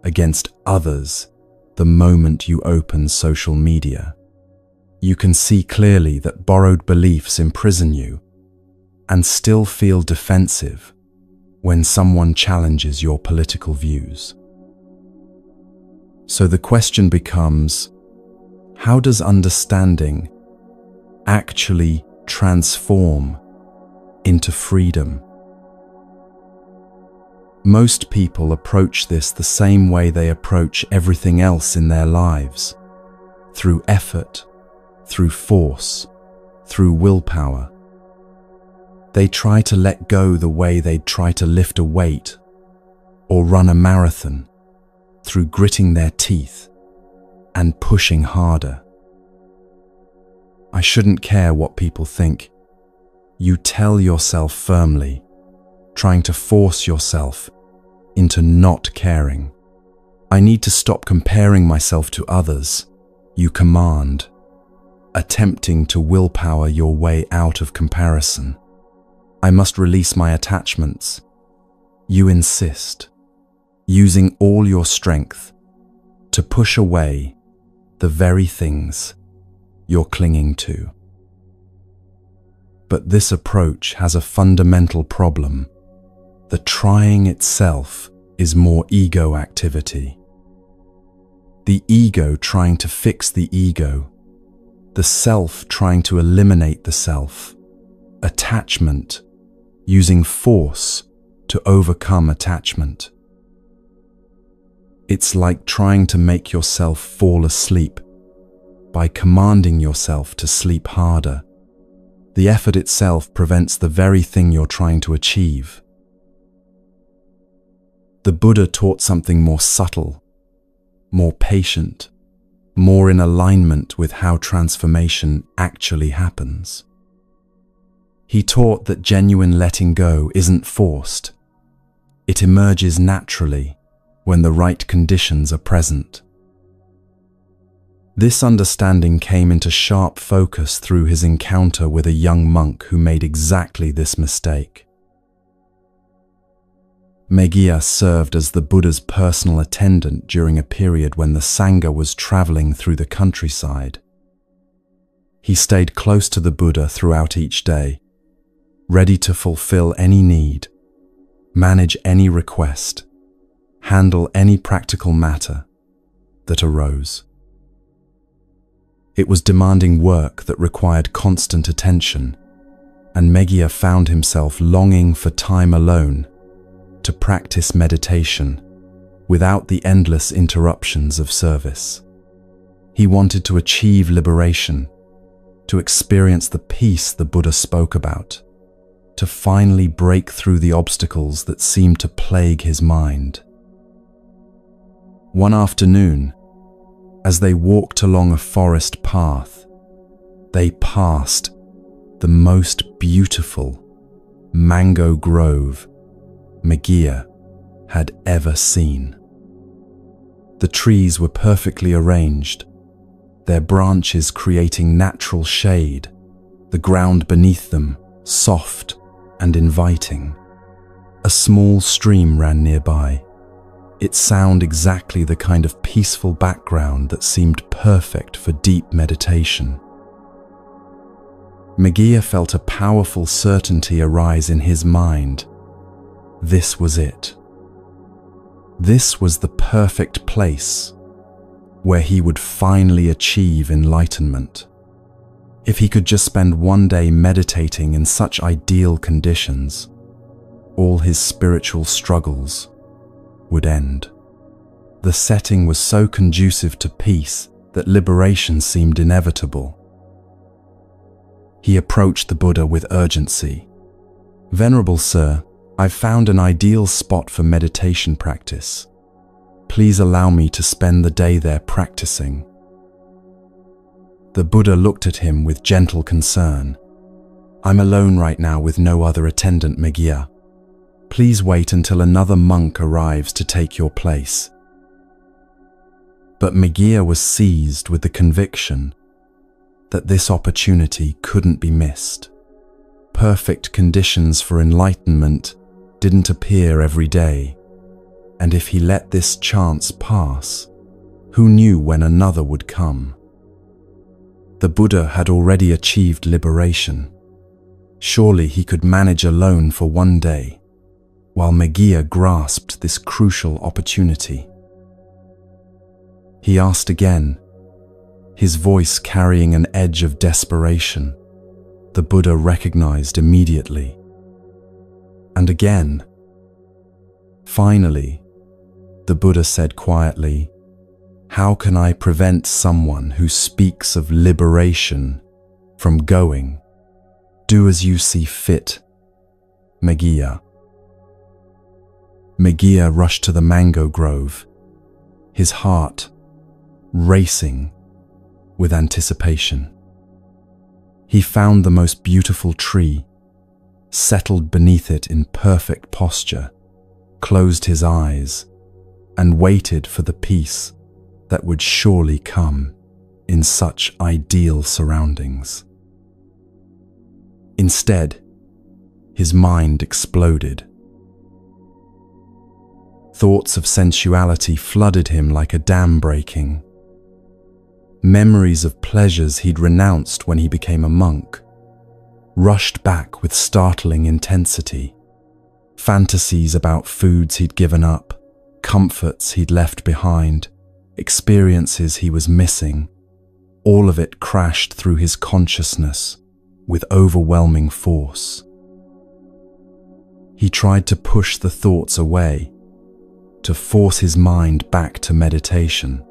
against others the moment you open social media. You can see clearly that borrowed beliefs imprison you and still feel defensive when someone challenges your political views. So the question becomes, how does understanding actually transform into freedom? Most people approach this the same way they approach everything else in their lives, through effort, through force, through willpower. They try to let go the way they'd try to lift a weight or run a marathon, through gritting their teeth and pushing harder. I shouldn't care what people think. You tell yourself firmly, trying to force yourself into not caring. I need to stop comparing myself to others, you command, attempting to willpower your way out of comparison. I must release my attachments, you insist, using all your strength to push away the very things you're clinging to. But this approach has a fundamental problem. The trying itself is more ego activity. The ego trying to fix the ego, the self trying to eliminate the self, attachment, using force to overcome attachment. It's like trying to make yourself fall asleep by commanding yourself to sleep harder. The effort itself prevents the very thing you're trying to achieve. The Buddha taught something more subtle, more patient, more in alignment with how transformation actually happens. He taught that genuine letting go isn't forced. It emerges naturally when the right conditions are present. This understanding came into sharp focus through his encounter with a young monk who made exactly this mistake. Meghiya served as the Buddha's personal attendant during a period when the Sangha was traveling through the countryside. He stayed close to the Buddha throughout each day, ready to fulfill any need, manage any request, handle any practical matter that arose. It was demanding work that required constant attention, and Meghiya found himself longing for time alone to practice meditation without the endless interruptions of service. He wanted to achieve liberation, to experience the peace the Buddha spoke about, to finally break through the obstacles that seemed to plague his mind. One afternoon, as they walked along a forest path, they passed the most beautiful mango grove Meghiya had ever seen. The trees were perfectly arranged, their branches creating natural shade, the ground beneath them soft and inviting. A small stream ran nearby, its sound exactly the kind of peaceful background that seemed perfect for deep meditation. Meghiya felt a powerful certainty arise in his mind. This was it. This was the perfect place where he would finally achieve enlightenment. If he could just spend one day meditating in such ideal conditions, all his spiritual struggles would end. The setting was so conducive to peace that liberation seemed inevitable. He approached the Buddha with urgency. "Venerable Sir, I've found an ideal spot for meditation practice. Please allow me to spend the day there practicing." The Buddha looked at him with gentle concern. "I'm alone right now with no other attendant, Meghiya. Please wait until another monk arrives to take your place." But Meghiya was seized with the conviction that this opportunity couldn't be missed. Perfect conditions for enlightenment didn't appear every day, and if he let this chance pass, who knew when another would come? The Buddha had already achieved liberation. Surely he could manage alone for one day, while Meghiya grasped this crucial opportunity. He asked again, his voice carrying an edge of desperation. The Buddha recognized immediately. And again. Finally, the Buddha said quietly, "How can I prevent someone who speaks of liberation from going? Do as you see fit, Meghiya." Meghiya rushed to the mango grove, his heart racing with anticipation. He found the most beautiful tree, settled beneath it in perfect posture, closed his eyes, and waited for the peace that would surely come in such ideal surroundings. Instead, his mind exploded. Thoughts of sensuality flooded him like a dam breaking. Memories of pleasures he'd renounced when he became a monk rushed back with startling intensity. Fantasies about foods he'd given up, comforts he'd left behind, experiences he was missing, all of it crashed through his consciousness with overwhelming force. He tried to push the thoughts away, to force his mind back to meditation,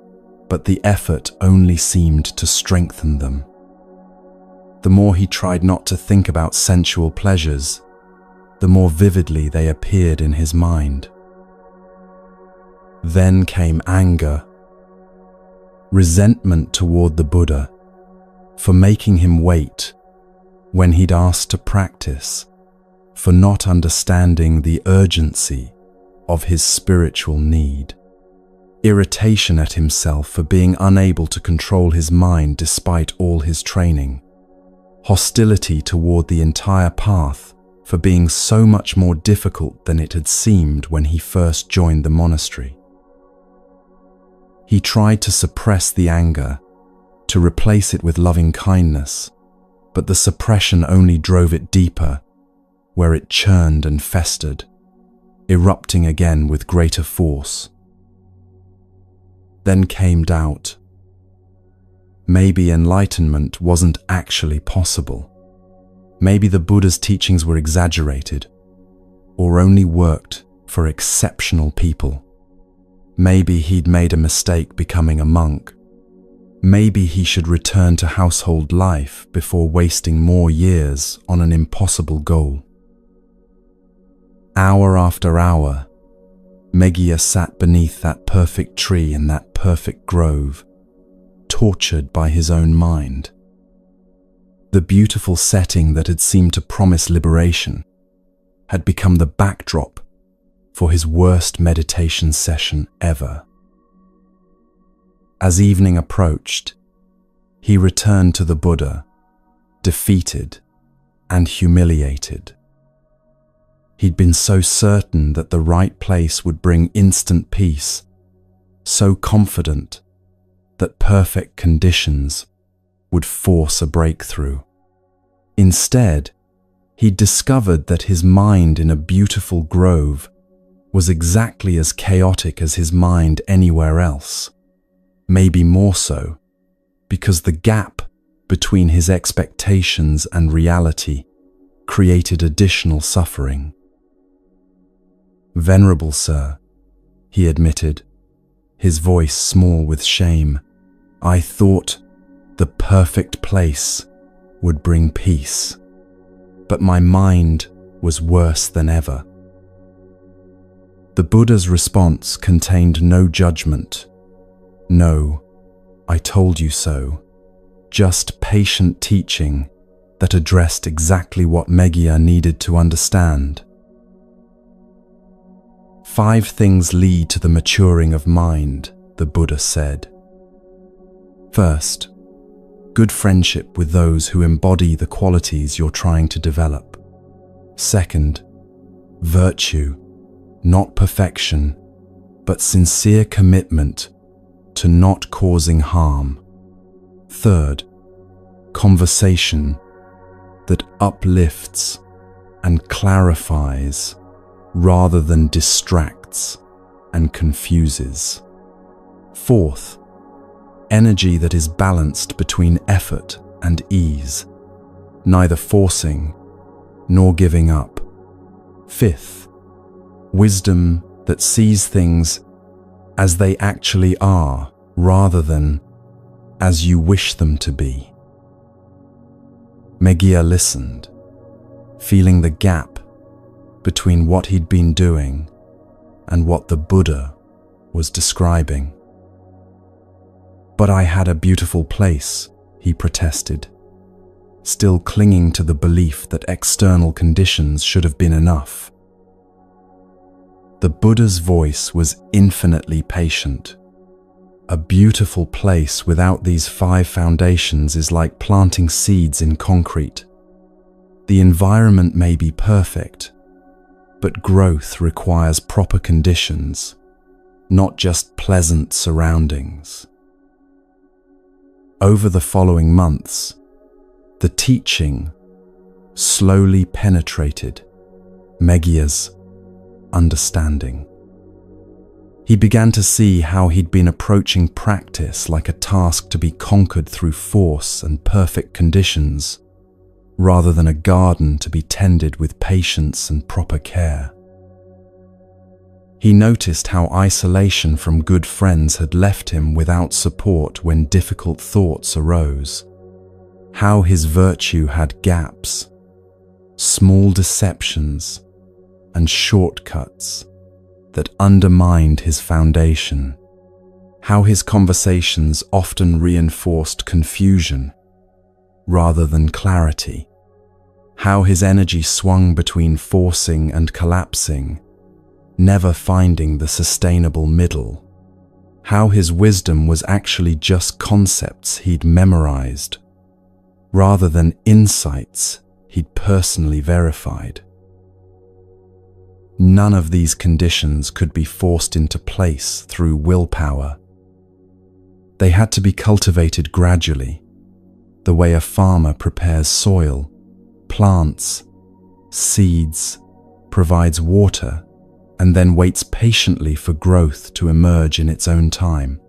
but the effort only seemed to strengthen them. The more he tried not to think about sensual pleasures, the more vividly they appeared in his mind. Then came anger, resentment toward the Buddha for making him wait when he'd asked to practice, for not understanding the urgency of his spiritual need, irritation at himself for being unable to control his mind despite all his training, hostility toward the entire path for being so much more difficult than it had seemed when he first joined the monastery. He tried to suppress the anger, to replace it with loving kindness, but the suppression only drove it deeper, where it churned and festered, erupting again with greater force. Then came doubt. Maybe enlightenment wasn't actually possible. Maybe the Buddha's teachings were exaggerated, or only worked for exceptional people. Maybe he'd made a mistake becoming a monk. Maybe he should return to household life before wasting more years on an impossible goal. Hour after hour, Meghiya sat beneath that perfect tree in that perfect grove, tortured by his own mind. The beautiful setting that had seemed to promise liberation had become the backdrop for his worst meditation session ever. As evening approached, he returned to the Buddha, defeated and humiliated. He'd been so certain that the right place would bring instant peace, so confident that perfect conditions would force a breakthrough. Instead, he'd discovered that his mind in a beautiful grove was exactly as chaotic as his mind anywhere else, maybe more so, because the gap between his expectations and reality created additional suffering. "Venerable Sir," he admitted, his voice small with shame, "I thought the perfect place would bring peace, but my mind was worse than ever." The Buddha's response contained no judgment, no "I told you so," just patient teaching that addressed exactly what Meghiya needed to understand. 5 things lead to the maturing of mind, the Buddha said. First, good friendship with those who embody the qualities you're trying to develop. Second, virtue, not perfection, but sincere commitment to not causing harm. Third, conversation that uplifts and clarifies rather than distracts and confuses. Fourth, energy that is balanced between effort and ease, neither forcing nor giving up. Fifth, wisdom that sees things as they actually are rather than as you wish them to be. Meghiya listened, feeling the gap between what he'd been doing and what the Buddha was describing. "But I had a beautiful place," he protested, still clinging to the belief that external conditions should have been enough. The Buddha's voice was infinitely patient. A beautiful place without these 5 foundations is like planting seeds in concrete. The environment may be perfect, but growth requires proper conditions, not just pleasant surroundings. Over the following months, the teaching slowly penetrated Meghiya's understanding. He began to see how he'd been approaching practice like a task to be conquered through force and perfect conditions, rather than a garden to be tended with patience and proper care. He noticed how isolation from good friends had left him without support when difficult thoughts arose, how his virtue had gaps, small deceptions, and shortcuts that undermined his foundation, how his conversations often reinforced confusion rather than clarity, how his energy swung between forcing and collapsing, never finding the sustainable middle, how his wisdom was actually just concepts he'd memorized rather than insights he'd personally verified. None of these conditions could be forced into place through willpower. They had to be cultivated gradually, the way a farmer prepares soil, plants, seeds, provides water, and then waits patiently for growth to emerge in its own time.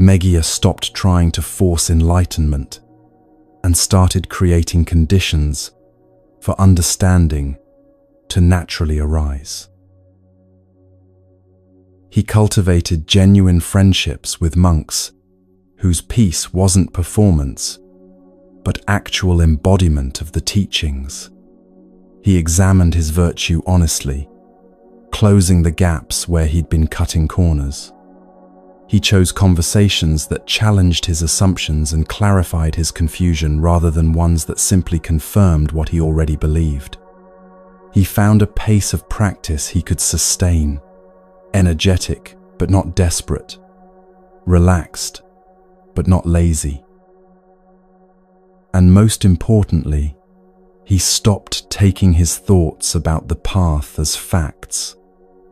Meghiya stopped trying to force enlightenment and started creating conditions for understanding to naturally arise. He cultivated genuine friendships with monks whose peace wasn't performance, but actual embodiment of the teachings. He examined his virtue honestly, closing the gaps where he'd been cutting corners. He chose conversations that challenged his assumptions and clarified his confusion rather than ones that simply confirmed what he already believed. He found a pace of practice he could sustain, energetic but not desperate, relaxed but not lazy. And most importantly, he stopped taking his thoughts about the path as facts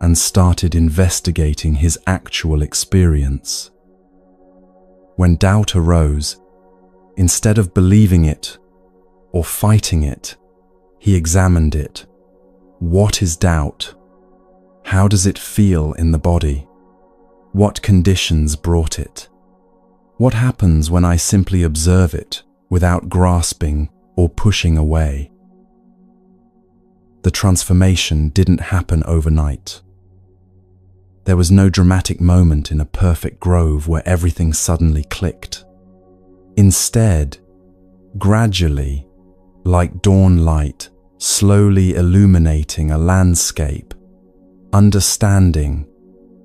and started investigating his actual experience. When doubt arose, instead of believing it or fighting it, he examined it. What is doubt? How does it feel in the body? What conditions brought it? What happens when I simply observe it without grasping or pushing away? The transformation didn't happen overnight. There was no dramatic moment in a perfect grove where everything suddenly clicked. Instead, gradually, like dawn light, slowly illuminating a landscape, understanding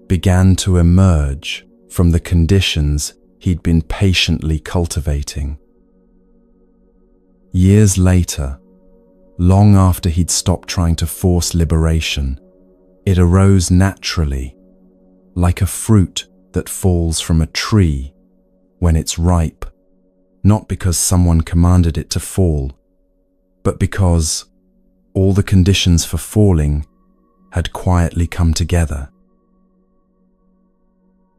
began to emerge from the conditions he'd been patiently cultivating. Years later, long after he'd stopped trying to force liberation, it arose naturally, like a fruit that falls from a tree when it's ripe, not because someone commanded it to fall, but because all the conditions for falling had quietly come together.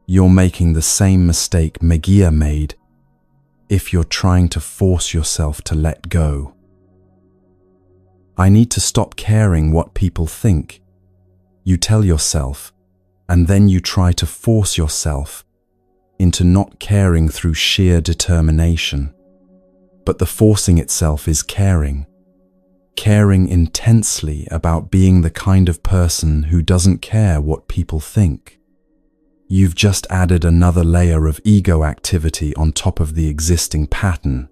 You're making the same mistake Meghiya made if you're trying to force yourself to let go. I need to stop caring what people think. You tell yourself, and then you try to force yourself into not caring through sheer determination. But the forcing itself is caring intensely about being the kind of person who doesn't care what people think. You've just added another layer of ego activity on top of the existing pattern.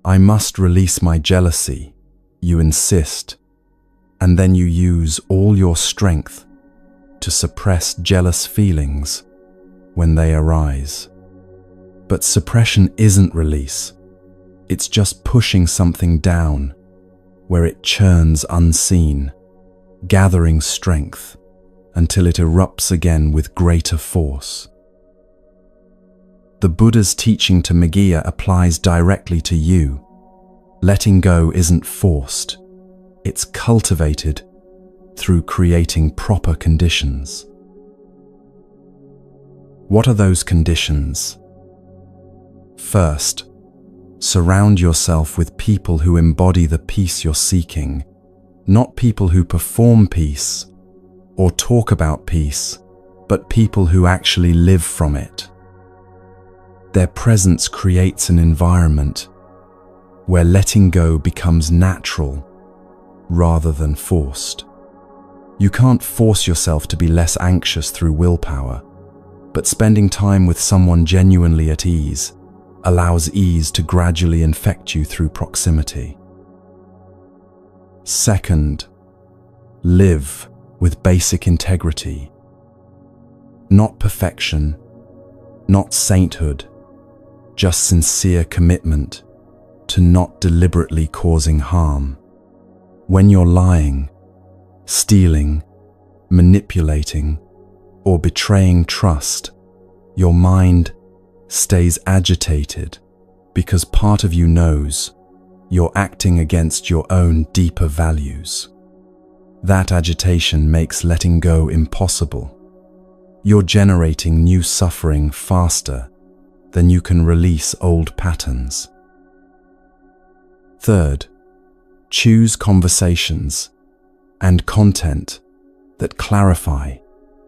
I must release my jealousy, you insist, and then you use all your strength to suppress jealous feelings when they arise. But suppression isn't release. It's just pushing something down where it churns unseen, gathering strength until it erupts again with greater force. The Buddha's teaching to Meghiya applies directly to you. Letting go isn't forced. It's cultivated through creating proper conditions. What are those conditions? First, surround yourself with people who embody the peace you're seeking, not people who perform peace, or talk about peace, but people who actually live from it. Their presence creates an environment where letting go becomes natural rather than forced. You can't force yourself to be less anxious through willpower, but spending time with someone genuinely at ease allows ease to gradually infect you through proximity. Second, live with basic integrity. Not perfection, not sainthood, just sincere commitment to not deliberately causing harm. When you're lying, stealing, manipulating, or betraying trust, your mind stays agitated because part of you knows you're acting against your own deeper values. That agitation makes letting go impossible. You're generating new suffering faster than you can release old patterns. Third, choose conversations and content that clarify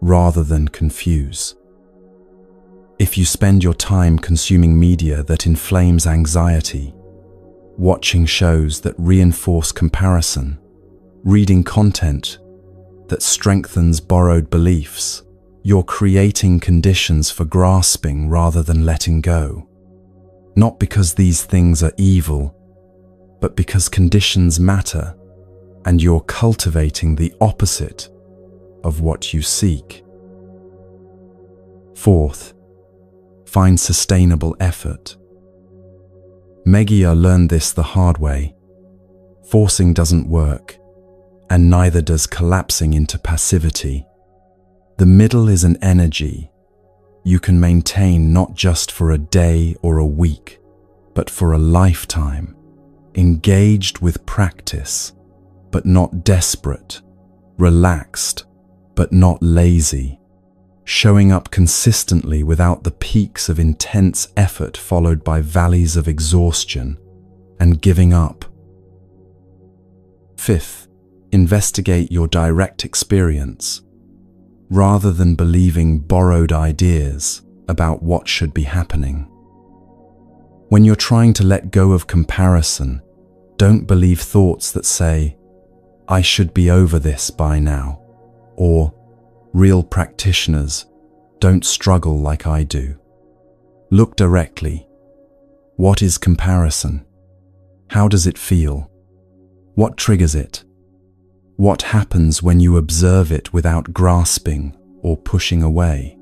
rather than confuse. If you spend your time consuming media that inflames anxiety, watching shows that reinforce comparison, reading content that strengthens borrowed beliefs, you're creating conditions for grasping rather than letting go. Not because these things are evil, but because conditions matter and you're cultivating the opposite of what you seek. Fourth, find sustainable effort. Meggia learned this the hard way. Forcing doesn't work, and neither does collapsing into passivity. The middle is an energy you can maintain not just for a day or a week, but for a lifetime, engaged with practice, but not desperate, relaxed, but not lazy, showing up consistently without the peaks of intense effort followed by valleys of exhaustion and giving up. Fifth, investigate your direct experience, rather than believing borrowed ideas about what should be happening. When you're trying to let go of comparison, don't believe thoughts that say, "I should be over this by now," or "Real practitioners don't struggle like I do." Look directly. What is comparison? How does it feel? What triggers it? What happens when you observe it without grasping or pushing away?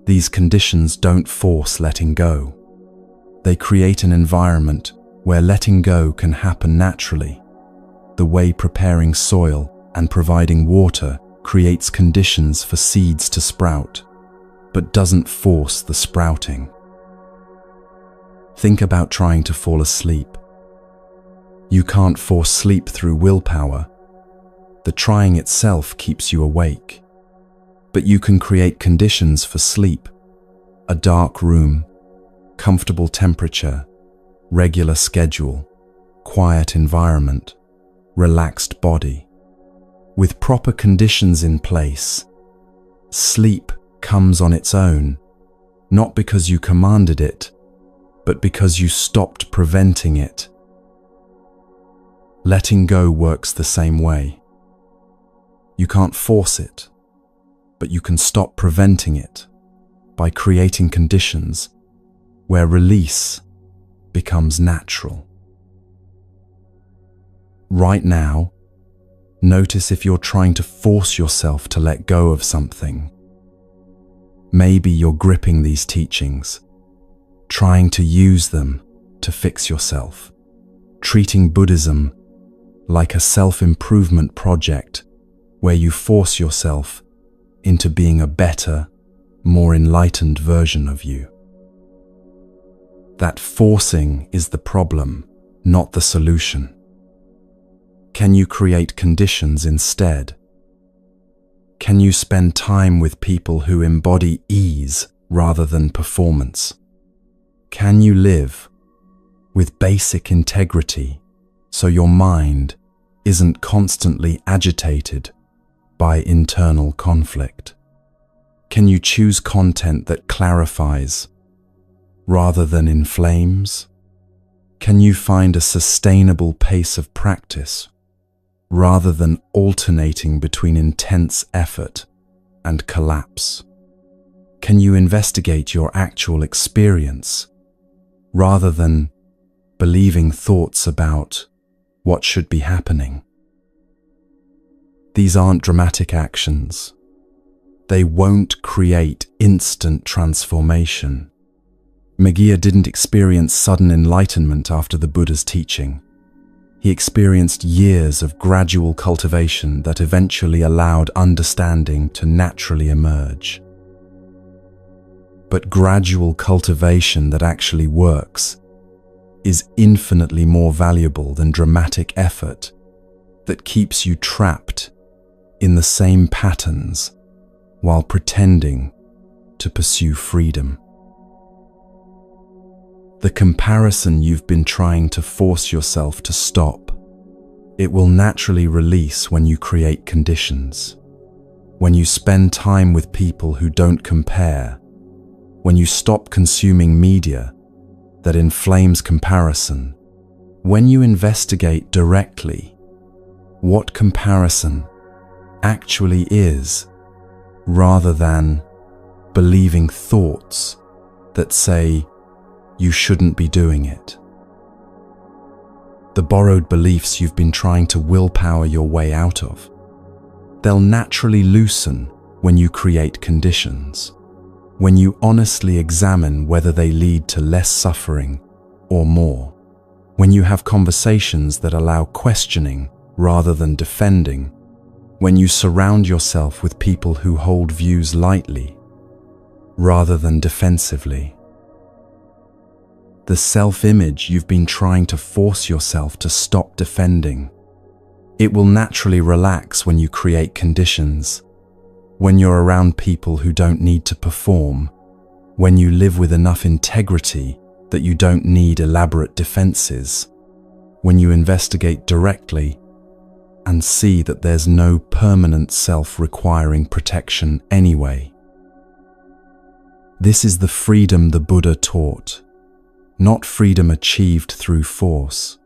These conditions don't force letting go. They create an environment where letting go can happen naturally, the way preparing soil and providing water creates conditions for seeds to sprout, but doesn't force the sprouting. Think about trying to fall asleep. You can't force sleep through willpower. The trying itself keeps you awake. But you can create conditions for sleep: a dark room, comfortable temperature, regular schedule, quiet environment, relaxed body. With proper conditions in place, sleep comes on its own, not because you commanded it, but because you stopped preventing it. Letting go works the same way. You can't force it, but you can stop preventing it by creating conditions where release becomes natural. Right now, notice if you're trying to force yourself to let go of something. Maybe you're gripping these teachings, trying to use them to fix yourself, treating Buddhism like a self-improvement project where you force yourself into being a better, more enlightened version of you. That forcing is the problem, not the solution. Can you create conditions instead? Can you spend time with people who embody ease rather than performance? Can you live with basic integrity so your mind isn't constantly agitated by internal conflict? Can you choose content that clarifies rather than inflames? Can you find a sustainable pace of practice rather than alternating between intense effort and collapse? Can you investigate your actual experience rather than believing thoughts about what should be happening? These aren't dramatic actions. They won't create instant transformation. Meghiya didn't experience sudden enlightenment after the Buddha's teaching. He experienced years of gradual cultivation that eventually allowed understanding to naturally emerge. But gradual cultivation that actually works is infinitely more valuable than dramatic effort that keeps you trapped in the same patterns while pretending to pursue freedom. The comparison you've been trying to force yourself to stop, it will naturally release when you create conditions, when you spend time with people who don't compare, when you stop consuming media that inflames comparison, when you investigate directly what comparison actually is, rather than believing thoughts that say you shouldn't be doing it. The borrowed beliefs you've been trying to willpower your way out of, they'll naturally loosen when you create conditions, when you honestly examine whether they lead to less suffering or more, when you have conversations that allow questioning rather than defending, when you surround yourself with people who hold views lightly rather than defensively. The self-image you've been trying to force yourself to stop defending, it will naturally relax when you create conditions, when you're around people who don't need to perform, when you live with enough integrity that you don't need elaborate defenses, when you investigate directly and see that there's no permanent self requiring protection anyway. This is the freedom the Buddha taught, not freedom achieved through force,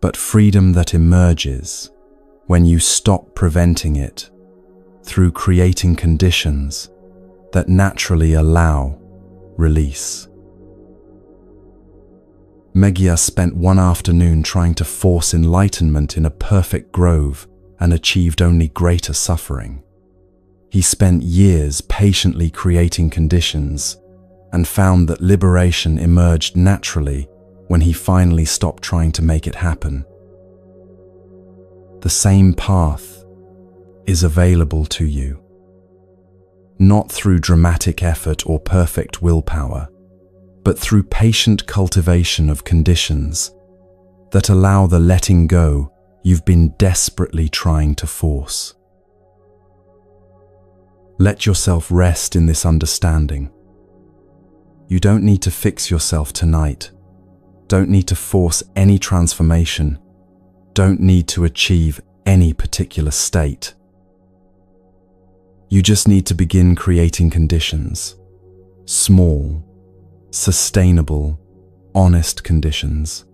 but freedom that emerges when you stop preventing it through creating conditions that naturally allow release. Meghiya spent one afternoon trying to force enlightenment in a perfect grove and achieved only greater suffering. He spent years patiently creating conditions and found that liberation emerged naturally when he finally stopped trying to make it happen. The same path is available to you, not through dramatic effort or perfect willpower, but through patient cultivation of conditions that allow the letting go you've been desperately trying to force. Let yourself rest in this understanding. You don't need to fix yourself tonight, don't need to force any transformation, don't need to achieve any particular state. You just need to begin creating conditions, small, sustainable, honest conditions,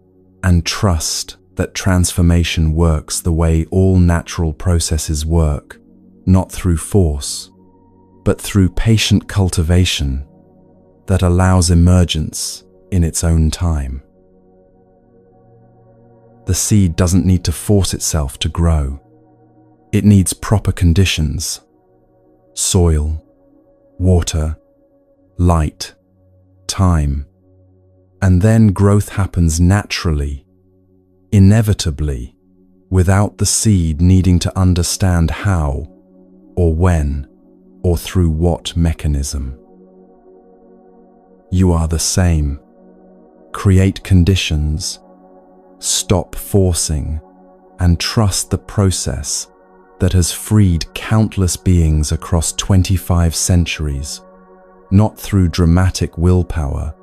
and trust that transformation works the way all natural processes work, not through force, but through patient cultivation that allows emergence in its own time. The seed doesn't need to force itself to grow. It needs proper conditions: soil, water, light, time, and then growth happens naturally, inevitably, without the seed needing to understand how, or when, or through what mechanism. You are the same. Create conditions, stop forcing, and trust the process that has freed countless beings across 25 centuries, not through dramatic willpower,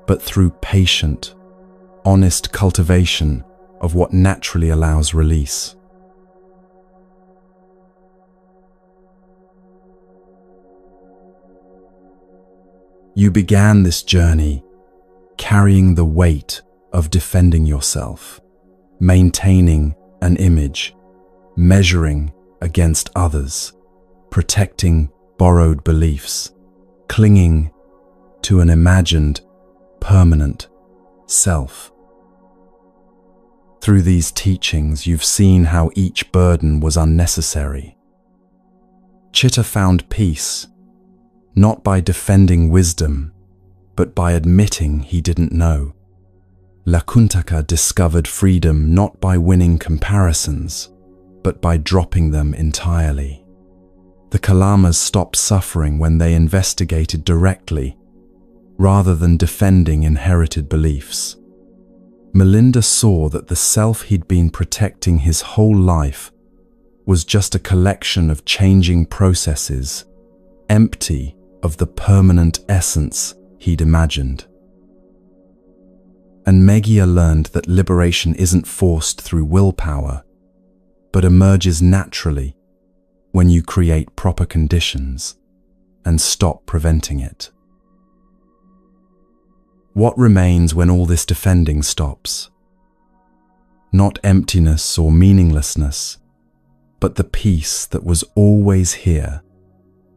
but through patient, honest cultivation of what naturally allows release. You began this journey carrying the weight of defending yourself, maintaining an image, measuring against others, protecting borrowed beliefs, clinging to an imagined, permanent self. Through these teachings, you've seen how each burden was unnecessary. Chitta found peace, not by defending wisdom, but by admitting he didn't know. Lakuntaka discovered freedom not by winning comparisons, but by dropping them entirely. The Kalamas stopped suffering when they investigated directly, rather than defending inherited beliefs. Melinda saw that the self he'd been protecting his whole life was just a collection of changing processes, empty of the permanent essence he'd imagined. And Megia learned that liberation isn't forced through willpower, but emerges naturally when you create proper conditions and stop preventing it. What remains when all this defending stops? Not emptiness or meaninglessness, but the peace that was always here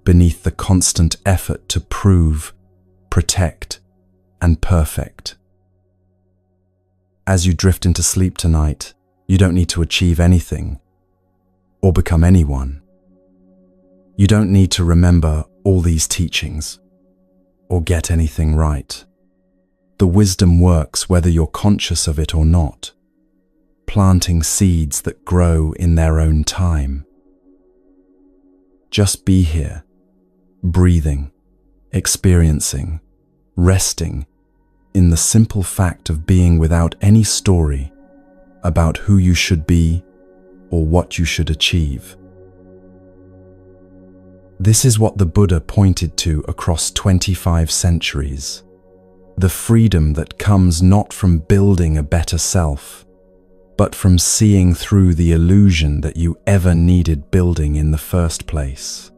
beneath the constant effort to prove, protect, and perfect. As you drift into sleep tonight, you don't need to achieve anything or become anyone. You don't need to remember all these teachings or get anything right. The wisdom works whether you're conscious of it or not, planting seeds that grow in their own time. Just be here, breathing, experiencing, resting in the simple fact of being without any story about who you should be or what you should achieve. This is what the Buddha pointed to across 25 centuries. The freedom that comes not from building a better self, but from seeing through the illusion that you ever needed building in the first place.